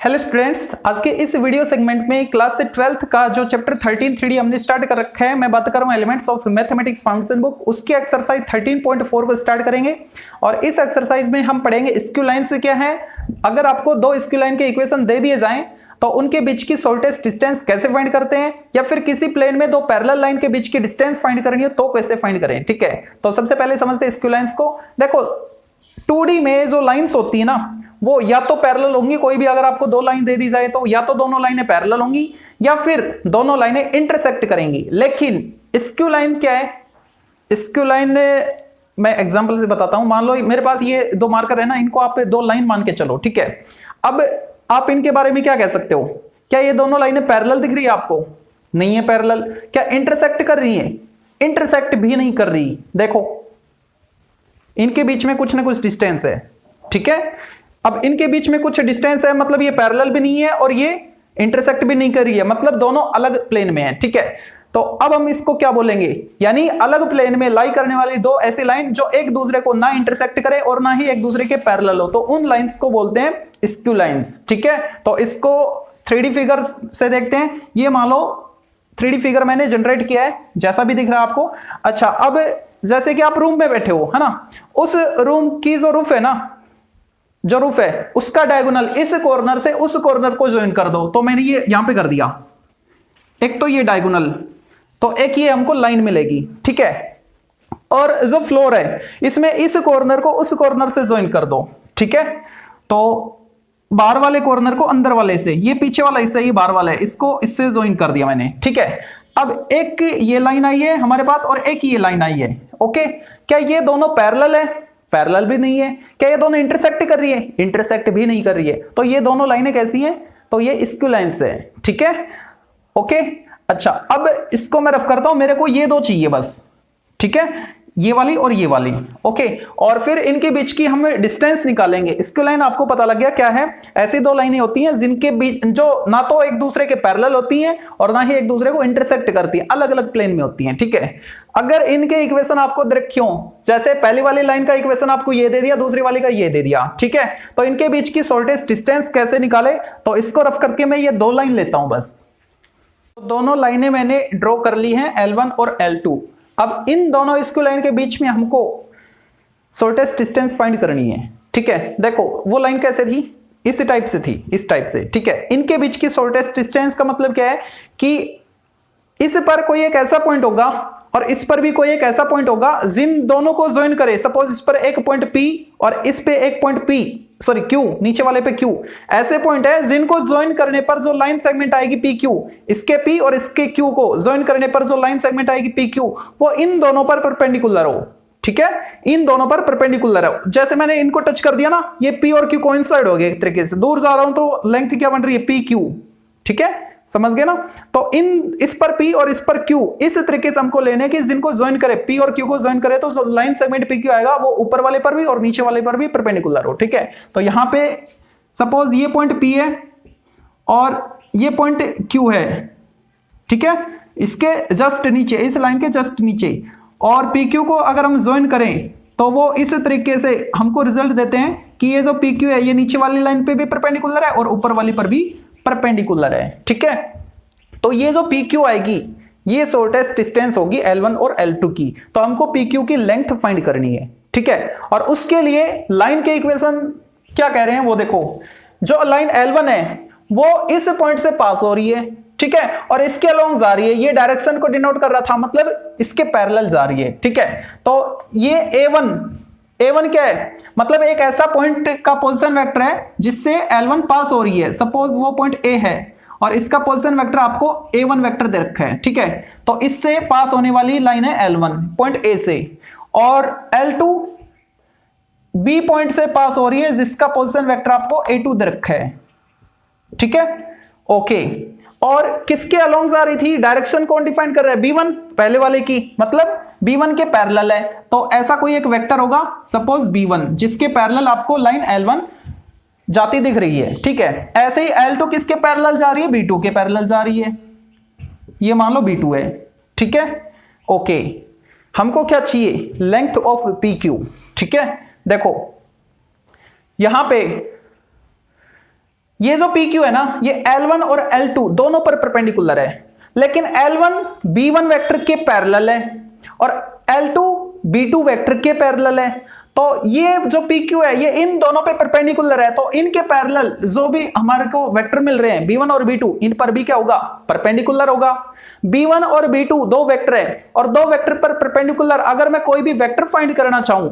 Hello students, आज के इस वीडियो सेगमेंट में क्लास 12th का जो चैप्टर 13 3D हमने स्टार्ट कर रखा है, मैं बात कर रहा हूँ elements of mathematics foundation book. उसकी एक्सरसाइज 13.4 को स्टार्ट करेंगे और इस एक्सरसाइज में हम पढ़ेंगे स्क्यू लाइन से क्या है। अगर आपको दो स्क्यू लाइन के इक्वेशन दे दिए जाएं तो उनके बीच की शॉर्टेस्ट डिस्टेंस कैसे फाइंड करते हैं, या फिर किसी प्लेन में दो पैरेलल लाइन के बीच की डिस्टेंस फाइंड करनी हो तो कैसे फाइंड करें। ठीक है, तो सबसे पहले समझते हैं स्क्यू लाइंस को। देखो 2D में जो लाइंस होती है ना, वो या तो पैरेलल होंगी, कोई भी अगर आपको दो लाइन दे दी जाए तो या तो दोनों लाइनें पैरेलल होंगी या फिर दोनों लाइनें इंटरसेक्ट करेंगी। लेकिन स्क्यू लाइन क्या है? स्क्यू लाइन मैं एग्जांपल से बताता हूं। मान लो मेरे पास ये दो मार्कर है ना, इनको आप दो लाइन मान के चलो। ठीक है, अब आप इनके बारे में क्या कह सकते हो? क्या ये दोनों लाइनें पैरेलल दिख रही है आपको? नहीं है पैरेलल। क्या इंटरसेक्ट कर रही है? इंटरसेक्ट भी नहीं कर रही। देखो इनके बीच में कुछ ना कुछ डिस्टेंस है। ठीक है, अब इनके बीच में कुछ डिस्टेंस है, मतलब ये पैरेलल भी नहीं है और ये इंटरसेक्ट भी नहीं कर रही है, मतलब दोनों अलग प्लेन में है। ठीक है, तो अब हम इसको क्या बोलेंगे? यानी अलग प्लेन में लाई करने वाली दो ऐसी लाइन जो एक दूसरे को ना इंटरसेक्ट करे और ना ही एक दूसरे के पैरेलल हो, तो उन लाइंस को बोलते हैं स्क्यू लाइंस। ठीक है, तो इसको 3D फिगर से देखते हैं। ये मान लो 3D फिगर मैंने जनरेट किया है, जैसा भी दिख रहा है आपको। अच्छा, अब जैसे कि आप रूम में बैठे हो, है ना, उस रूम की जो रूफ है ना, जो रूफ है उसका डायगोनल इस कॉर्नर से उस कॉर्नर को ज्वाइन कर दो। तो मैंने ये यहां पे कर दिया, एक तो ये डायगोनल, तो एक ये हमको लाइन मिलेगी। ठीक है, और जो फ्लोर है इसमें इस कॉर्नर को उस कॉर्नर से ज्वाइन कर दो। ठीक है, तो बाहर वाले कॉर्नर को अंदर वाले से, ये पीछे वाला हिस्सा ये बाहर वाला है, इसको इससे ज्वाइन कर दिया मैंने। ठीक है, अब एक ये लाइन आई है हमारे पास और एक ये लाइन आई है। ओके, क्या ये दोनों पैरेलल है? पैरेलल भी नहीं है। क्या ये दोनों इंटरसेक्ट कर रही है? इंटरसेक्ट भी नहीं कर रही है। तो ये दोनों लाइनें कैसी हैं? तो ये स्क्यू लाइंस है। ठीक है, ओके। अच्छा, अब इसको मैं रफ करता हूं, मेरे को ये दो चाहिए बस। ठीक है, ये वाली और ये वाली। ओके, और फिर इनके बीच की हम डिस्टेंस निकालेंगे। स्क्यू लाइन आपको पता लग गया क्या है? ऐसी दो लाइनें होती हैं जिनके बीच जो ना तो एक दूसरे के पैरेलल होती हैं और ना ही एक दूसरे को इंटरसेक्ट करती हैं, अलग अलग प्लेन में होती हैं। ठीक है, अगर इनके इक्वेशन आपको देखियो, जैसे पहली वाली लाइन का इक्वेशन आपको ये दे दिया, दूसरी वाली का ये दे दिया। ठीक है, तो इनके बीच की शॉर्टेस्ट डिस्टेंस कैसे निकाले? तो इसको रफ करके मैं ये दो लाइन लेता हूं बस। तो दोनों लाइनें मैंने ड्रॉ कर ली हैं, L1 और L2। अब इन दोनों स्क्यू लाइन के बीच में हमको शॉर्टेस्ट डिस्टेंस फाइंड करनी है। ठीक है, देखो वो लाइन कैसे थी? इस टाइप से थी, इस टाइप से। ठीक है, इनके बीच की शॉर्टेस्ट डिस्टेंस का मतलब क्या है कि इस पर कोई एक ऐसा पॉइंट होगा और इस पर भी कोई एक ऐसा पॉइंट होगा जिन दोनों को ज्वाइन करे। सपोज इस पर एक पॉइंट P और इस पे एक पॉइंट P, सॉरी Q, नीचे वाले पे Q। ऐसे पॉइंट है जिनको ज्वाइन करने पर जो लाइन सेगमेंट आएगी PQ, इसके P और इसके Q को ज्वाइन करने पर जो लाइन सेगमेंट आएगी PQ, वो इन दोनों पर परपेंडिकुलर हो। ठीक है, इन दोनों पर परपेंडिकुलर हो। जैसे मैंने इनको टच कर दिया ना, ये P और Q कोइंसाइड हो गए एक तरीके से। दूर जा रहा हूं तो लेंथ क्या बन रही है? PQ। ठीक है, समझ गए ना? तो इस पर P और इस पर Q इस तरीके से हमको लेने की जिनको ज्वाइन करे, P और Q को ज्वाइन करे तो जो लाइन सेगमेंट PQ आएगा वो ऊपर वाले पर भी और नीचे वाले पर भी परपेंडिकुलर हो। ठीक है, तो यहां पे सपोज ये पॉइंट P है और ये पॉइंट Q है। ठीक है, इसके जस्ट नीचे, इस लाइन के जस्ट नीचे, और PQ को अगर हम ज्वाइन करें तो वो इस तरीके से हमको रिजल्ट देते हैं कि ये जो PQ है ये नीचे वाली लाइन पे भी परपेंडिकुलर है और ऊपर वाली पर भी परपेंडिकुलर है। ठीक है, तो ये जो PQ आएगी ये शॉर्टेस्ट डिस्टेंस होगी L1 और L2 की। तो हमको PQ की लेंथ फाइंड करनी है। ठीक है, और उसके लिए लाइन के इक्वेशन क्या कह रहे हैं वो देखो। जो लाइन L1 है वो इस पॉइंट से पास हो रही है। ठीक है, और इसके अलोंग जा रही है, ये डायरेक्शन को डिनोट कर रहा था, मतलब इसके पैरेलल जा रही है। ठीक है, तो ये A1 क्या है? मतलब एक ऐसा पॉइंट का पोजीशन वेक्टर है जिससे L1 पास हो रही है। सपोज वो पॉइंट A है और इसका पोजीशन वेक्टर आपको A1 वेक्टर दे रखा है। ठीक है, तो इससे पास होने वाली लाइन है L1 पॉइंट A से, और L2 B पॉइंट से पास हो रही है जिसका पोजीशन वेक्टर आपको A2 दे रखा है। ठीक है, ओके। और किसके अलोंग जा रही थी? डायरेक्शन कौन डिफाइन कर रहा है? B1, पहले वाले की, मतलब B1 के पैरेलल है। तो ऐसा कोई एक वेक्टर होगा सपोज B1 जिसके पैरेलल आपको लाइन L1 जाती दिख रही है। ठीक है, ऐसे ही L2 किसके पैरेलल जा रही है? B2 के पैरेलल जा रही है। ये मान लो B2 है। ठीक है, ओके। हमको क्या चाहिए? Length of PQ। ठीक है, देखो यहां पे ये जो PQ है ना, ये L1 और L2 दोनों पर परपेंडिकुलर है, लेकिन L1 B1 वेक्टर के पैरेलल है और L2 B2 वेक्टर के पैरेलल है। तो ये जो PQ है ये इन दोनों पे परपेंडिकुलर है, तो इनके पैरेलल जो भी हमारे को वेक्टर मिल रहे हैं B1 और B2, इन पर भी क्या होगा, परपेंडिकुलर होगा। B1 और B2 दो वेक्टर है और दो वेक्टर पर परपेंडिकुलर अगर मैं कोई भी वेक्टर फाइंड करना चाहूं,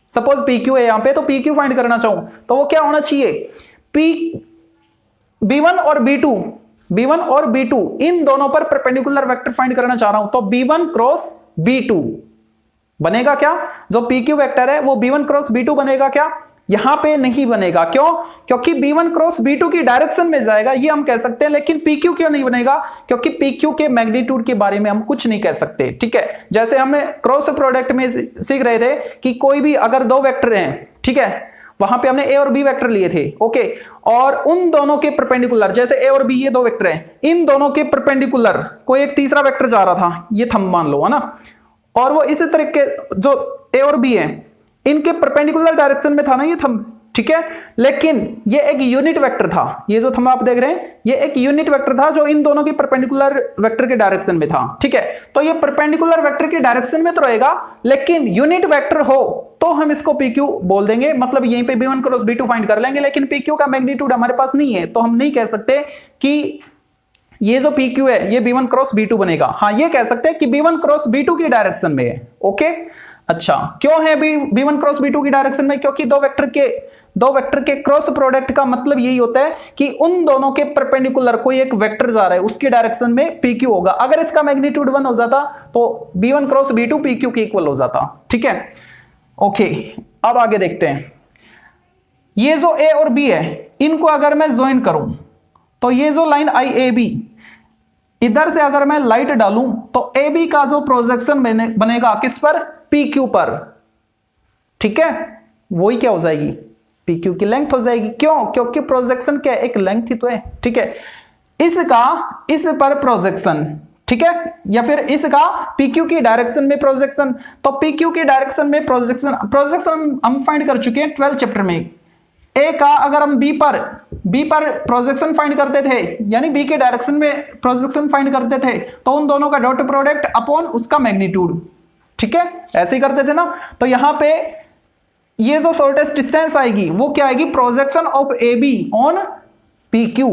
सपोज PQ है यहां पे, तो PQ फाइंड करना चाहूं तो वो क्या होना चाहिए, B1 और B2 इन दोनों पर परपेंडिकुलर वेक्टर फाइंड करना चाह रहा हूं, तो B1 क्रॉस B2 बनेगा क्या, जो PQ वेक्टर है वो B1 क्रॉस B2 बनेगा क्या, यहां पे नहीं बनेगा। क्यों, क्योंकि B1 क्रॉस B2 की डायरेक्शन में जाएगा ये हम कह सकते हैं, लेकिन PQ क्यों नहीं बनेगा, क्योंकि PQ के मैग्नीट्यूड के बारे में हम कुछ नहीं कह सकते। ठीक है, जैसे हमें क्रॉस प्रोडक्ट में सीख रहे थे कि कोई भी अगर दो वेक्टर हैं, ठीक है, वहां पे हमने A और B वेक्टर लिए थे, ओके, और उन दोनों के परपेंडिकुलर, जैसे A और B ये दो वेक्टर हैं, इन दोनों के परपेंडिकुलर कोई एक तीसरा वेक्टर जा रहा था, ये थंब मान लो, है ना, और वो इसी तरीके जो A और B है इनके परपेंडिकुलर डायरेक्शन में था ना ये थंब, ठीक है, लेकिन ये एक यूनिट वेक्टर था, ये जो थंब आप देख रहे हैं ये एक यूनिट वेक्टर था जो इन दोनों की परपेंडिकुलर वेक्टर के डायरेक्शन में था। ठीक है, तो ये परपेंडिकुलर वेक्टर के डायरेक्शन में तो रहेगा, लेकिन यूनिट वेक्टर हो तो हम इसको PQ बोल देंगे, मतलब यहीं पे B1 क्रॉस B2 फाइंड कर लेंगे, लेकिन PQ का मैग्नीट्यूड हमारे पास नहीं है तो हम नहीं कह सकते कि ये जो PQ है ये B1 क्रॉस B2 बनेगा। हाँ, ये कह सकते हैं कि B1 क्रॉस B2 की डायरेक्शन में है। ओके, अच्छा, क्यों है B1 क्रॉस B2 की डायरेक्शन में, क्योंकि दो वेक्टर के क्रॉस प्रोडक्ट का मतलब यही होता है कि उन दोनों के परपेंडिकुलर कोई एक वेक्टर जा रहा है उसकी डायरेक्शन में PQ होगा। अगर इसका मैग्नीट्यूड 1 हो जाता तो B1 क्रॉस B2 PQ के इक्वल हो जाता। ठीक है, ओके, अब आगे देखते हैं। ये जो A और B है इनको अगर मैं ज्वाइन करूं तो ये जो लाइन IAB इधर से अगर मैं लाइट डालूं तो AB का जो प्रोजेक्शन बनेगा किस पर, PQ पर। ठीक है, वही क्या हो जाएगी, PQ की लेंथ हो जाएगी। क्यों, क्योंकि प्रोजेक्शन क्या है, एक लेंथ ही तो है। ठीक है, इसका इस पर प्रोजेक्शन, ठीक है, या फिर इसका PQ की डायरेक्शन में प्रोजेक्शन, तो PQ की डायरेक्शन में प्रोजेक्शन हम फाइंड कर चुके हैं 12 चैप्टर में। A का अगर हम B पर प्रोजेक्शन फाइंड करते थे, यानी B के डायरेक्शन में प्रोजेक्शन फाइंड करते थे, तो उन दोनों का डॉट प्रोडक्ट अपॉन उसका मैग्नीट्यूड। ठीक है, ऐसे ही करते थे ना। तो यहां पे ये जो शॉर्टेस्ट डिस्टेंस आएगी वो क्या आएगी, projection of AB on PQ,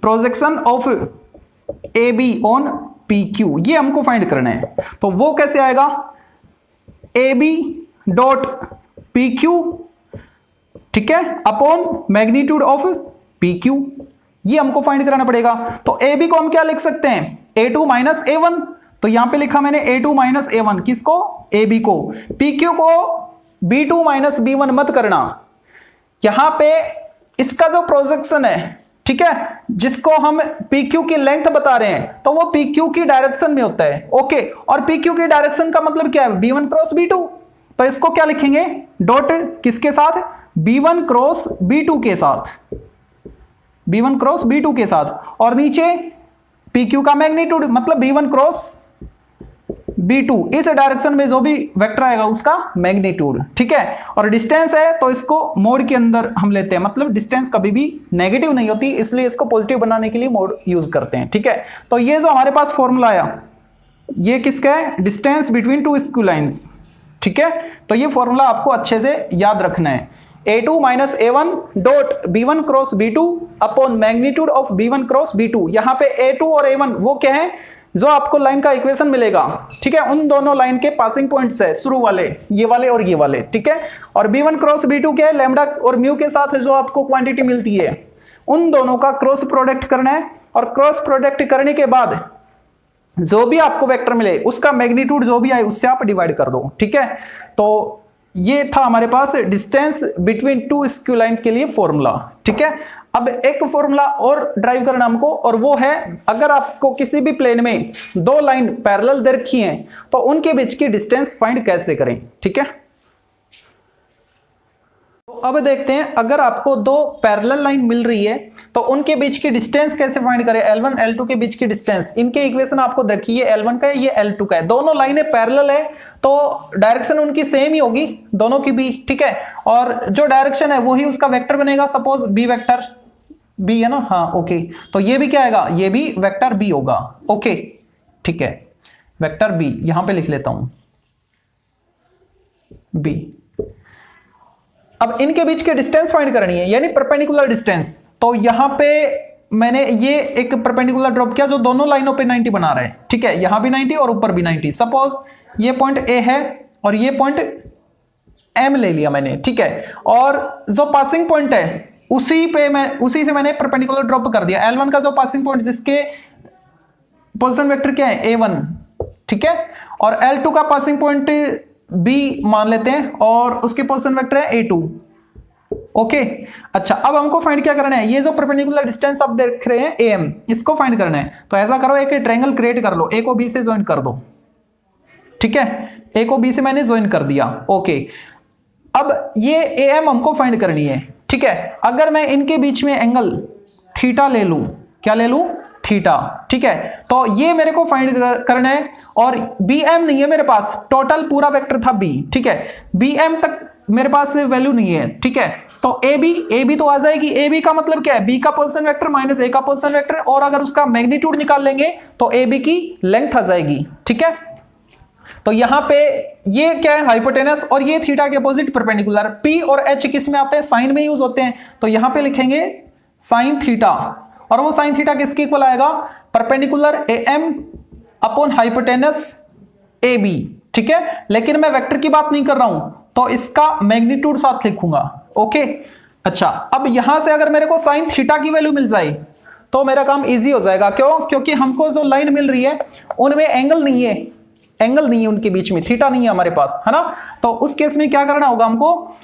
projection of AB on PQ, ये हमको फाइंड करना है। तो वो कैसे आएगा, AB डॉट PQ, ठीक है, अपॉन मैग्नीट्यूड ऑफ PQ, ये हमको फाइंड कराना पड़ेगा। तो AB को हम क्या लिख सकते हैं, A2 माइनस A1, तो यहां पे लिखा मैंने A2 माइनस A1, किसको, AB को। PQ को B2 माइनस B1 मत करना, यहां पे इसका जो प्रोजेक्शन है, ठीक है, जिसको हम PQ की लेंथ बता रहे हैं, तो वो PQ की डायरेक्शन में होता है। ओके, और PQ की डायरेक्शन का मतलब क्या है, B1 क्रॉस B2, तो इसको क्या लिखेंगे, डॉट किसके साथ, B1 क्रॉस B2 के साथ, B1 क्रॉस B2 के साथ, और नीचे PQ का मैग्नीट्यूड मतलब B1 क्रॉस B2, इस डायरेक्शन में जो भी वेक्टर आएगा उसका मैग्नीट्यूड। ठीक है, और डिस्टेंस है तो इसको मोड के अंदर हम लेते हैं, मतलब डिस्टेंस कभी भी नेगेटिव नहीं होती, इसलिए इसको पॉजिटिव बनाने के लिए मोड यूज करते हैं। ठीक है, तो ये जो हमारे पास फॉर्मूला आया ये किसका है, distance between two skew lines. ठीक है, तो ये फॉर्मूला आपको अच्छे से याद रखना है, A2 minus A1 dot B1 cross B2 upon magnitude of B1 cross B2। यहां पे A2 और A1 वो क्या है, जो आपको लाइन का इक्वेशन मिलेगा। ठीक है, उन दोनों लाइन के पासिंग पॉइंट्स है, शुरू वाले, ये वाले और ये वाले। ठीक है, और B1 क्रॉस B2 क्या है, लैम्डा और म्यू के साथ जो आपको क्वांटिटी मिलती है, उन दोनों का क्रॉस प्रोडक्ट करना है, और क्रॉस प्रोडक्ट करने के बाद जो भी आपको वेक्टर मिले उसका मैग्नीट्यूड जो भी आए उससे आप डिवाइड कर दो। ठीक है, तो ये था हमारे पास distance between two skew line के लिए फॉर्मूला। ठीक है, अब एक फॉर्मूला और ड्राइव करना हमको, और वो है अगर आपको किसी भी प्लेन में दो लाइन पैरेलल दे रखी हैं तो उनके बीच की डिस्टेंस फाइंड कैसे करें। ठीक है, तो अब देखते हैं, अगर आपको दो पैरेलल लाइन मिल रही है तो उनके बीच की डिस्टेंस कैसे फाइंड करें। L1 L2 के बीच की डिस्टेंस, इनके इक्वेशन आपको देखिए, ये L1 का है, ये L2 का है, दोनों लाइनें पैरेलल है तो डायरेक्शन उनकी सेम ही होगी दोनों की भी, ठीक है। और जो डायरेक्शन है वही उसका वेक्टर बनेगा, सपोज बी वेक्टर, बी है ना, हाँ ओके। तो ये भी क्या आएगा, ये भी वेक्टर बी होगा, ओके ठीक है, वेक्टर बी यहां पे लिख लेता हूं बी। अब इनके बीच के डिस्टेंस फाइंड करनी है, यानी परपेंडिकुलर डिस्टेंस। तो यहां पे मैंने ये एक परपेंडिकुलर ड्रॉप किया जो दोनों लाइनों पे 90 बना रहा है, ठीक है, यहां भी 90 और ऊपर भी 90। सपोज ये पॉइंट ए है और ये पॉइंट एम ले लिया मैंने, ठीक है, और जो पासिंग पॉइंट है उसी से मैंने परपेंडिकुलर ड्रॉप कर दिया। L1 का जो पासिंग पॉइंट जिसके पोजीशन वेक्टर क्या है A1, ठीक है, और L2 का पासिंग पॉइंट B मान लेते हैं और उसके पोजीशन वेक्टर है A2, ओके। अच्छा, अब हमको फाइंड क्या करना है, ये जो परपेंडिकुलर डिस्टेंस आप देख रहे हैं AM, इसको फाइंड करना है। तो ऐसा करो, एक ट्रायंगल क्रिएट कर लो, A को B से ज्वाइन कर दो, ठीक है, A को B से मैंने ज्वाइन कर दिया, ओके। अब ये AM हमको फाइंड करनी है, ठीक है। अगर मैं इनके बीच में एंगल थीटा ले लूं, क्या ले लूं, थीटा, ठीक है, तो ये मेरे को फाइंड करना है। और BM नहीं है मेरे पास, टोटल पूरा वेक्टर था B, ठीक है, BM तक मेरे पास वैल्यू नहीं है, ठीक है। तो AB तो आ जाएगी, AB का मतलब क्या है, B का पोजीशन वेक्टर माइनस A का पोजीशन वेक्टर, और अगर उसका मैग्नीट्यूड निकाल लेंगे तो AB की लेंथ आ जाएगी, ठीक है। तो यहां पे ये क्या है, हाइपोटेनस, और ये थीटा के अपोजिट परपेंडिकुलर। P और H किस में आते हैं, साइन में यूज होते हैं, तो यहां पे लिखेंगे साइन थीटा, और वो साइन थीटा किसके इक्वल आएगा, perpendicular AM upon hypotenuse AB, ठीक है। लेकिन मैं वेक्टर की बात नहीं कर रहा हूं, तो इसका मैग्नीट्यूड साथ लिखूंगा, ओके। अच्छा, अब यहां से अगर मेरे को साइन थीटा की वैल्यू मिल जाए तो मेरा काम इजी हो जाएगा। क्यों, क्योंकि हमको जो लाइन मिल रही है उनमें एंगल नहीं है उनके बीच में, थीटा नहीं है हमारे पास, है ना। तो उस केस में क्या करना होगा हमको,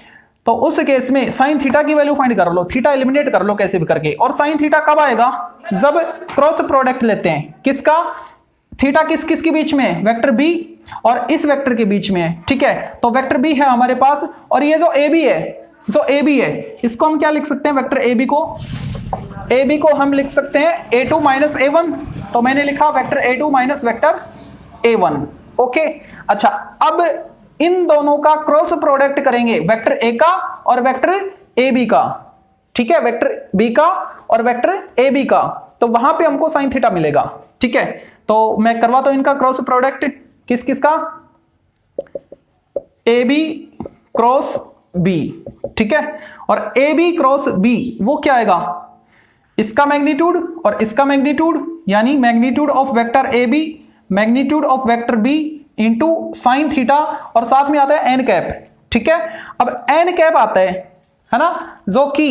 तो उस केस में साइन थीटा की वैल्यू फाइंड कर लो, थीटा एलिमिनेट कर लो कैसे भी करके। और साइन थीटा कब आएगा, जब क्रॉस प्रोडक्ट लेते हैं, किसका, थीटा किस के बीच में, वेक्टर बी और इस वेक्टर के बीच में है, ठीक है। तो वेक्टर बी है हमारे पास, और ये जो ए बी है इसको हम क्या लिख सकते हैं, वेक्टर ए बी को हम लिख सकते हैं A2 माइनस A1। तो मैंने लिखा vector A2 minus vector A1, okay. अच्छा, अब इन दोनों का क्रॉस प्रोडक्ट करेंगे, वेक्टर A का और वेक्टर AB का, ठीक है, वेक्टर B का और वेक्टर AB का, तो वहां पे हमको साइन थीटा मिलेगा, ठीक है। तो मैं करवाता हूं इनका क्रॉस प्रोडक्ट, किस का, AB क्रॉस B, ठीक है, और AB क्रॉस B वो क्या आएगा, इसका मैग्नीट्यूड और इसका मैग्नीट्यूड, यानी magnitude of vector AB magnitude of vector B into sine theta, और साथ में आता है एन कैप, ठीक है। अब एन कैप आता है ना, जो कि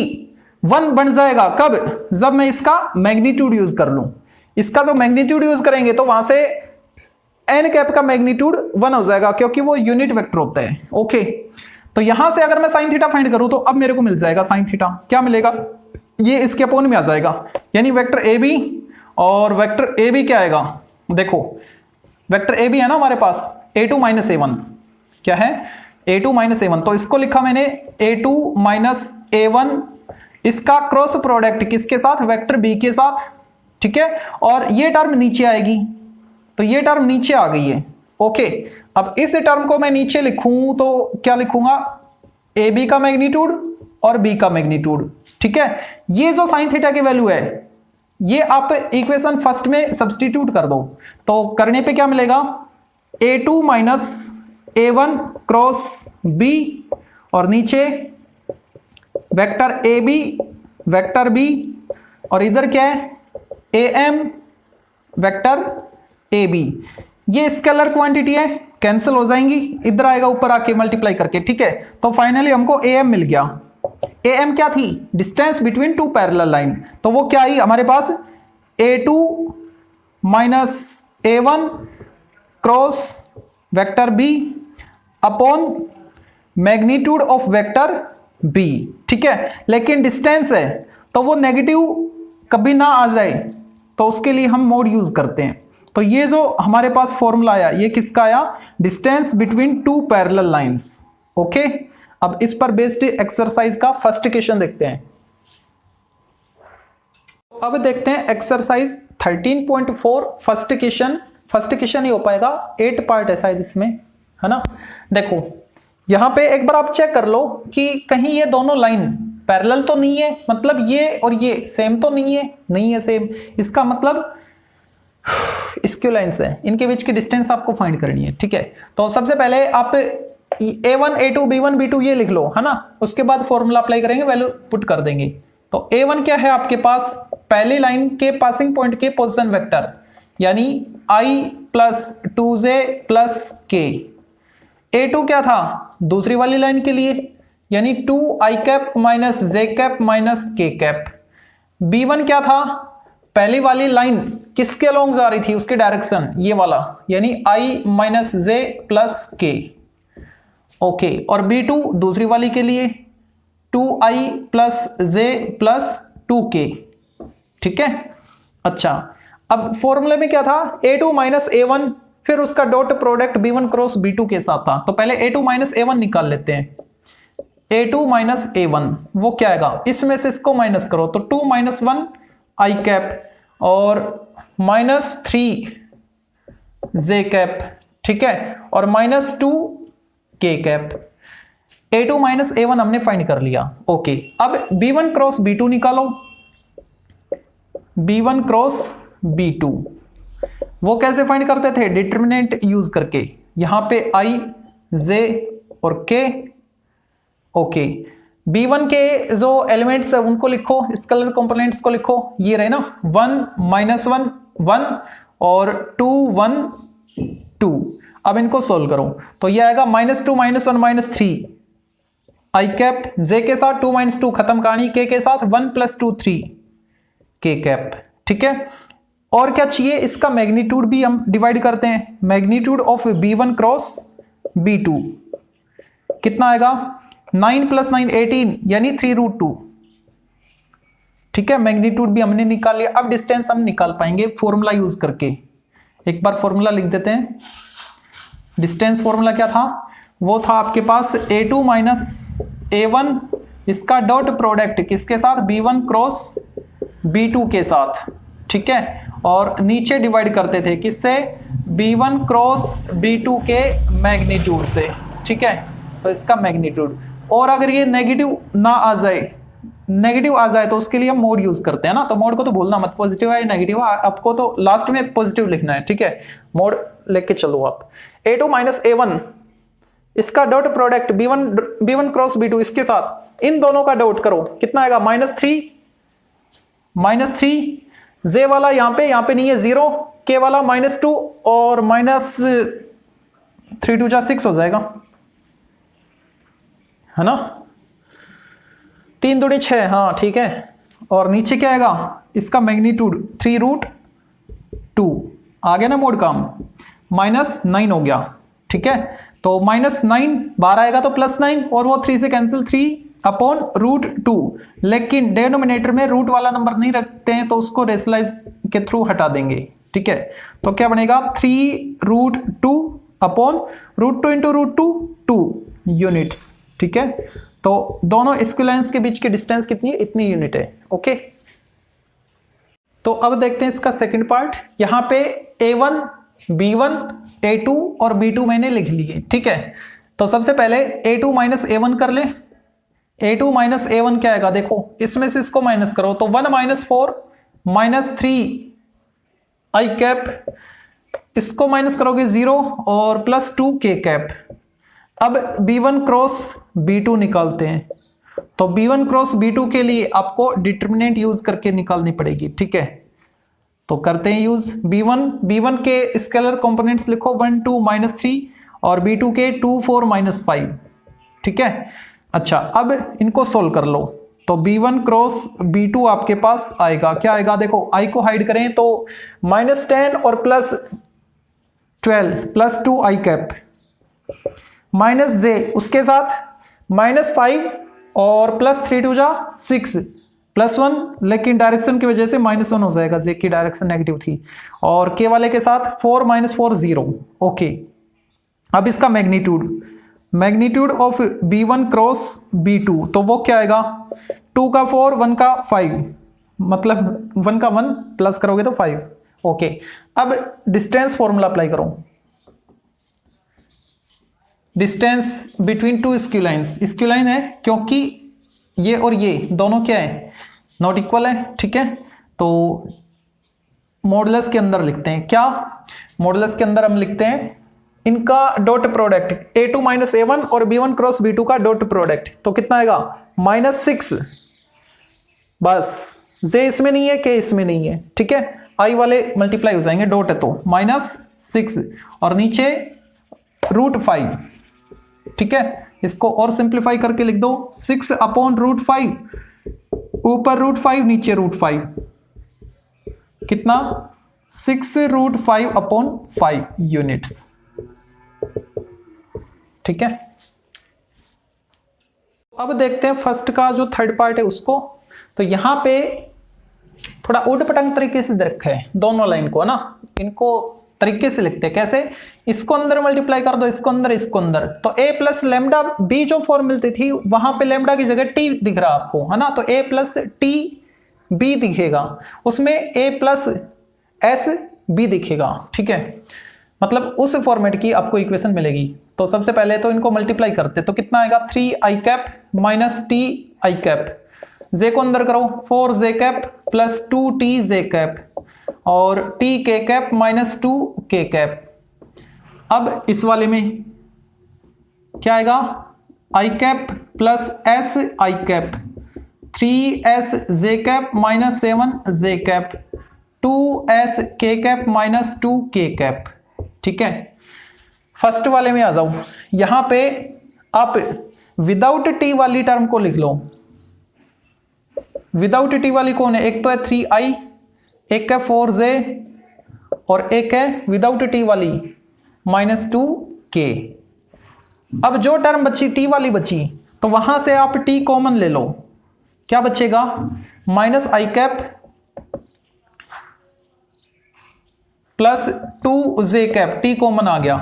1 बन जाएगा कब, जब मैं इसका मैग्नीट्यूड यूज कर लूं। इसका जो मैग्नीट्यूड यूज करेंगे तो वहां से एन कैप का मैग्नीट्यूड 1 हो जाएगा, क्योंकि वो यूनिट वेक्टर होता है, ओके। तो यहां से अगर मैं साइन थीटा फाइंड करूं तो अब मेरे को मिल जाएगा साइन थीटा, क्या मिलेगा, ये इसके अपोन में आ जाएगा, यानी वेक्टर AB और वेक्टर AB क्या आएगा, देखो वेक्टर AB है ना हमारे पास, A2 माइनस A1, क्या है, A2 माइनस A1। तो इसको लिखा मैंने A2 माइनस A1, इसका क्रॉस प्रोडक्ट किसके साथ, वेक्टर B के साथ, ठीक है। और ये टर्म नीचे आएगी, तो ये टर्म नीचे आ गई है, ओके। अब इस टर्म को मैं नीचे लिखूं तो क्या लिखूंगा, AB का मैग्नीट्यूड और B का मैग्नीट्यूड, ठीक है। ये जो साइन थीटा की वैल्यू है ये आप इक्वेशन फर्स्ट में सब्स्टिट्यूट कर दो, तो करने पे क्या मिलेगा, A2 minus A1 cross B, और नीचे वेक्टर AB वेक्टर B, और इधर क्या है AM वेक्टर AB। ये स्केलर क्वांटिटी है, कैंसिल हो जाएंगी, इधर आएगा ऊपर आके मल्टीप्लाई करके, ठीक है। तो फाइनली हमको AM मिल गया। AM क्या थी, distance between to parallel line, तो वो क्या आई हमारे पास, A2 minus A1 cross vector B upon magnitude of vector B, ठीक है। लेकिन डिस्टेंस है तो वो नेगेटिव कभी ना आ जाए, तो उसके लिए हम मोड यूज करते हैं। तो ये जो हमारे पास फॉर्मूला आया ये किसका आया, distance between to parallel lines, okay. अब इस पर बेस्ड एक्सरसाइज का फर्स्ट क्वेश्चन देखते हैं। अब देखते हैं एक्सरसाइज 13.4 फर्स्ट क्वेश्चन ही हो पाएगा, 8 पार्ट है शायद इसमें, है ना। देखो यहां पे एक बार आप चेक कर लो कि कहीं ये दोनों लाइन पैरेलल तो नहीं है, मतलब ये और ये सेम तो नहीं है सेम, इसका मतलब इसक्यू लाइन्स है, इनके बीच की डिस्टेंस आपको फाइंड करनी है, ठीक है। तो सबसे पहले आप a1 a2 b1 b2 ये लिख लो, है ना, उसके बाद फॉर्मूला अप्लाई करेंगे, वैल्यू पुट कर देंगे। तो a1 क्या है आपके पास, पहली लाइन के पासिंग पॉइंट के पोजीशन वेक्टर, यानी i plus 2j plus k। a2 क्या था, दूसरी वाली लाइन के लिए, यानी 2i cap minus j cap minus k cap. b1 क्या था, पहली वाली लाइन किसके अलोंग जा रही थी, उसके डायरेक्शन ये वाला, यानी i minus j plus k, okay. और b2 दूसरी वाली के लिए 2i plus j plus 2k, ठीक है। अच्छा, अब फॉर्मूले में क्या था, a2 माइनस a1, फिर उसका dot product b1 cross b2 के साथ था, तो पहले a2 माइनस a1 निकाल लेते हैं। a2 माइनस a1 वो क्या आएगा, इसमें से इसको माइनस करो तो 2 माइनस 1 i कैप और माइनस 3 j कैप, ठीक है, और minus 2 k cap. a2 minus a1 हमने फाइंड कर लिया, ओके। अब b1 क्रॉस b2 निकालो, b1 क्रॉस b2 वो कैसे फाइंड करते थे, डिटरमिनेंट यूज करके, यहां पे i j और k, ओके। b1 के जो एलिमेंट्स है उनको लिखो, स्केलर कंपोनेंट्स को लिखो, ये रहे ना 1 माइनस 1 1 और 2 1 2। अब इनको सोल्व करो तो ये आएगा minus 2 minus 1 minus 3 i cap, j के साथ 2 माइनस 2 खत्म कहानी, k के साथ 1 प्लस 2 3 k कैप, ठीक है। और क्या चाहिए, इसका मैग्नीट्यूड भी हम डिवाइड करते हैं, magnitude of b1 cross b2 कितना आएगा, 9 प्लस 9 18, यानी 3√2, ठीक है। मैग्नीट्यूड भी हमने निकाल लिया। अब डिस्टेंस हम निकाल पाएंगे फॉर्मूला यूज करके, एक बार फॉर्मूला लिख देते हैं। डिस्टेंस फॉर्मूला क्या था, वो था आपके पास a2 माइनस a1, इसका डॉट प्रोडक्ट किसके साथ, b1 क्रॉस b2 के साथ, ठीक है, और नीचे डिवाइड करते थे किससे, b1 क्रॉस b2 के मैग्नीट्यूड से, ठीक है। तो इसका मैग्नीट्यूड, और अगर ये नेगेटिव ना आ जाए, नेगेटिव आ जाए तो उसके लिए हम मोड यूज करते हैं ना, तो मोड को तो भूलना मत, पॉजिटिव है या नेगेटिव, आपको तो लास्ट में पॉजिटिव लिखना है, ठीक है। मोड लेके चलो आप। a2 माइनस a1 इसका dot product b1 cross b2 इसके साथ, इन दोनों का डॉट करो, कितना आएगा, माइनस 3 जे वाला यहां पे नहीं है 0, के वाला -2 और माइनस 3 2 6 हो जाएगा, है ना, 3 दूनी 6, हाँ ठीक है। और नीचे क्या आएगा, इसका मैग्नीट्यूड 3√2, आ गया ना मोड काम, -9 हो गया, ठीक है। तो -9 बाहर आएगा तो +9, और वो 3 से कैंसिल, 3/√2, लेकिन डिनोमिनेटर में रूट वाला नंबर नहीं रखते हैं तो उसको रेशनलाइज के थ्रू हटा देंगे, ठीक है। तो क्या बनेगा, 3√2/√2 इंटू √2 2 यूनिट्स, ठीक है। तो दोनों स्क्वायर के बीच की डिस्टेंस कितनी है, इतनी यूनिट है, ओके। तो अब देखते हैं इसका सेकंड पार्ट। यहां पे a1 b1 a2 और b2 मैंने लिख लिए, ठीक है। तो सबसे पहले a2 माइनस a1 कर ले, a2 माइनस a1 क्या आएगा, देखो इसमें से इसको माइनस करो तो 1 माइनस 4 माइनस 3 i कैप, इसको माइनस करोगे 0 और +2 k कैप। अब b1 क्रॉस b2 निकालते हैं, तो b1 क्रॉस b2 के लिए आपको डिटरमिनेंट यूज करके निकालनी पड़ेगी, ठीक है। तो करते हैं यूज, b1 के स्केलर कंपोनेंट्स लिखो 1 2 -3 और b2 के 2 4 -5, ठीक है। अच्छा, अब इनको सोल्व कर लो, तो b1 क्रॉस b2 आपके पास आएगा, क्या आएगा, देखो i को हाइड करें तो -10 और +12 +2 i कैप, माइनस j उसके साथ -5 और +3 2 6 +1, लेकिन डायरेक्शन की वजह से -1 हो जाएगा, j की डायरेक्शन नेगेटिव थी, और k वाले के साथ 4 -4 0, ओके। अब इसका magnitude magnitude of B1 cross B2, तो वो क्या आएगा 2 का 4, 1 का 5, मतलब 1 का 1 प्लस करोगे तो 5। ओके, अब डिस्टेंस फॉर्मूला अप्लाई करो। Distance between two skew lines, skew line है क्योंकि ये और ये दोनों क्या है, नॉट इक्वल है, ठीक है। तो मॉडुलस के अंदर लिखते हैं क्या, मॉडुलस के अंदर हम लिखते हैं इनका dot product A2 minus A1 और B1 क्रॉस B2 का डॉट प्रोडक्ट, तो कितना आएगा -6। बस जे इसमें नहीं है, के इसमें नहीं है, ठीक है। आई वाले मल्टीप्लाई हो जाएंगे, डॉट है तो -6 और नीचे √5, ठीक है। इसको और सिंप्लीफाई करके लिख दो 6 अपॉन √5, ऊपर √5 नीचे √5, कितना 6√5 अपॉन 5 यूनिट्स, ठीक है। अब देखते हैं फर्स्ट का जो थर्ड पार्ट है उसको। तो यहां पे थोड़ा उल्ट पटंग तरीके से दे रखा है दोनों लाइन को, है ना। इनको तरीके से लिखते हैं कैसे, इसको अंदर मल्टीप्लाई कर दो, इसको अंदर इसको अंदर, तो a प्लस लेमडा b जो फॉर्म मिलती थी वहां पे लेमडा की जगह t दिख रहा आपको, है ना। तो a प्लस टी b दिखेगा, उसमें a प्लस s b दिखेगा, ठीक है। मतलब उस फॉर्मेट की आपको इक्वेशन मिलेगी। तो सबसे पहले तो इनको मल्टीप्लाई करते, तो कितना आएगा 3i cap minus ti cap, J को अंदर करो 4j cap plus 2tj cap और tk cap minus 2k cap. अब इस वाले में क्या आएगा i cap plus si cap, 3sj cap minus 7j cap, 2sk cap minus 2k cap, ठीक है। फर्स्ट वाले में आ जाओ, यहां पे आप विदाउट टी वाली टर्म को लिख लो। विदाउट टी वाली कौन है, एक तो है 3i, एक है 4j और एक है विदाउट टी वाली -2k। अब जो टर्म बची टी वाली बची, तो वहां से आप टी कॉमन ले लो, क्या बचेगा -i cap plus 2j cap, T common आ गया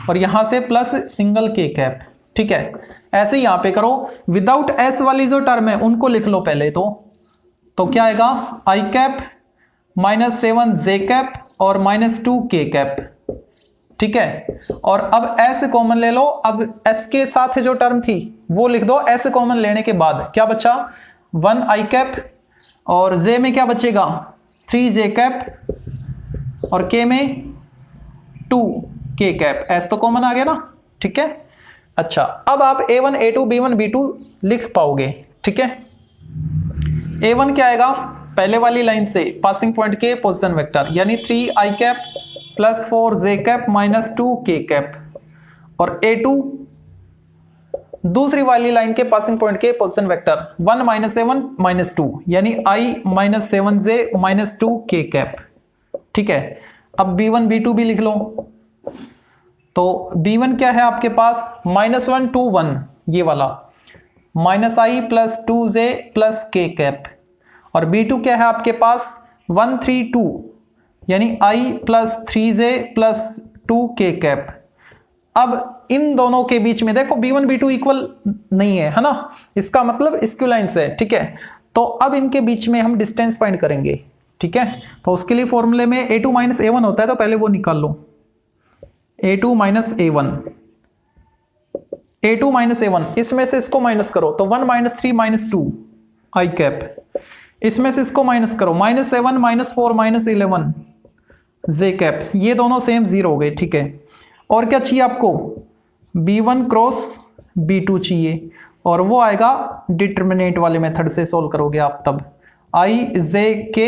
और यहां से प्लस सिंगल k कैप, ठीक है। ऐसे ही यहां पे करो, विदाउट s वाली जो टर्म है उनको लिख लो पहले तो क्या आएगा i कैप -7j कैप और -2k कैप, ठीक है। और अब s कॉमन ले लो, अब s के साथ जो टर्म थी वो लिख दो, s कॉमन लेने के बाद क्या बचा 1i कैप और j में क्या बचेगा 3j कैप और k में 2k कैप, s तो कॉमन आ गया ना, ठीक है। अच्छा, अब आप a1 a2 b1 b2 लिख पाओगे, ठीक है। a1 क्या आएगा, पहले वाली लाइन से पासिंग पॉइंट के पोजीशन वेक्टर यानी 3i cap plus 4j cap minus 2k cap, और a2 दूसरी वाली लाइन के पासिंग पॉइंट के पोजीशन वेक्टर 1 -a1 -2 यानी i -7j -2k कैप, ठीक है। अब b1 b2 भी लिख लो, तो b1 क्या है आपके पास -1 2 1 ये वाला -i plus 2j plus k cap, और b2 क्या है आपके पास 1 3 2 यानी i plus 3j plus 2k cap. अब इन दोनों के बीच में देखो b1 b2 इक्वल नहीं है ना, इसका मतलब स्क्यू लाइंस है, ठीक है। तो अब इनके बीच में हम डिस्टेंस फाइंड करेंगे, ठीक है। तो उसके लिए फॉर्मूले में a2 माइनस a1 होता है, तो पहले वो निकाल लो, a2 minus a1, a2 minus a1, इसमें से इसको माइनस करो तो 1 -3 -2 i कैप, इसमें से इसको माइनस करो -7 -4 -11 j कैप, ये दोनों सेम 0 हो गए, ठीक है। और क्या चाहिए आपको b1 क्रॉस b2 चाहिए, और वो आएगा डिटर्मिनेंट वाले मेथड से सोल्व करोगे आप, तब i j k,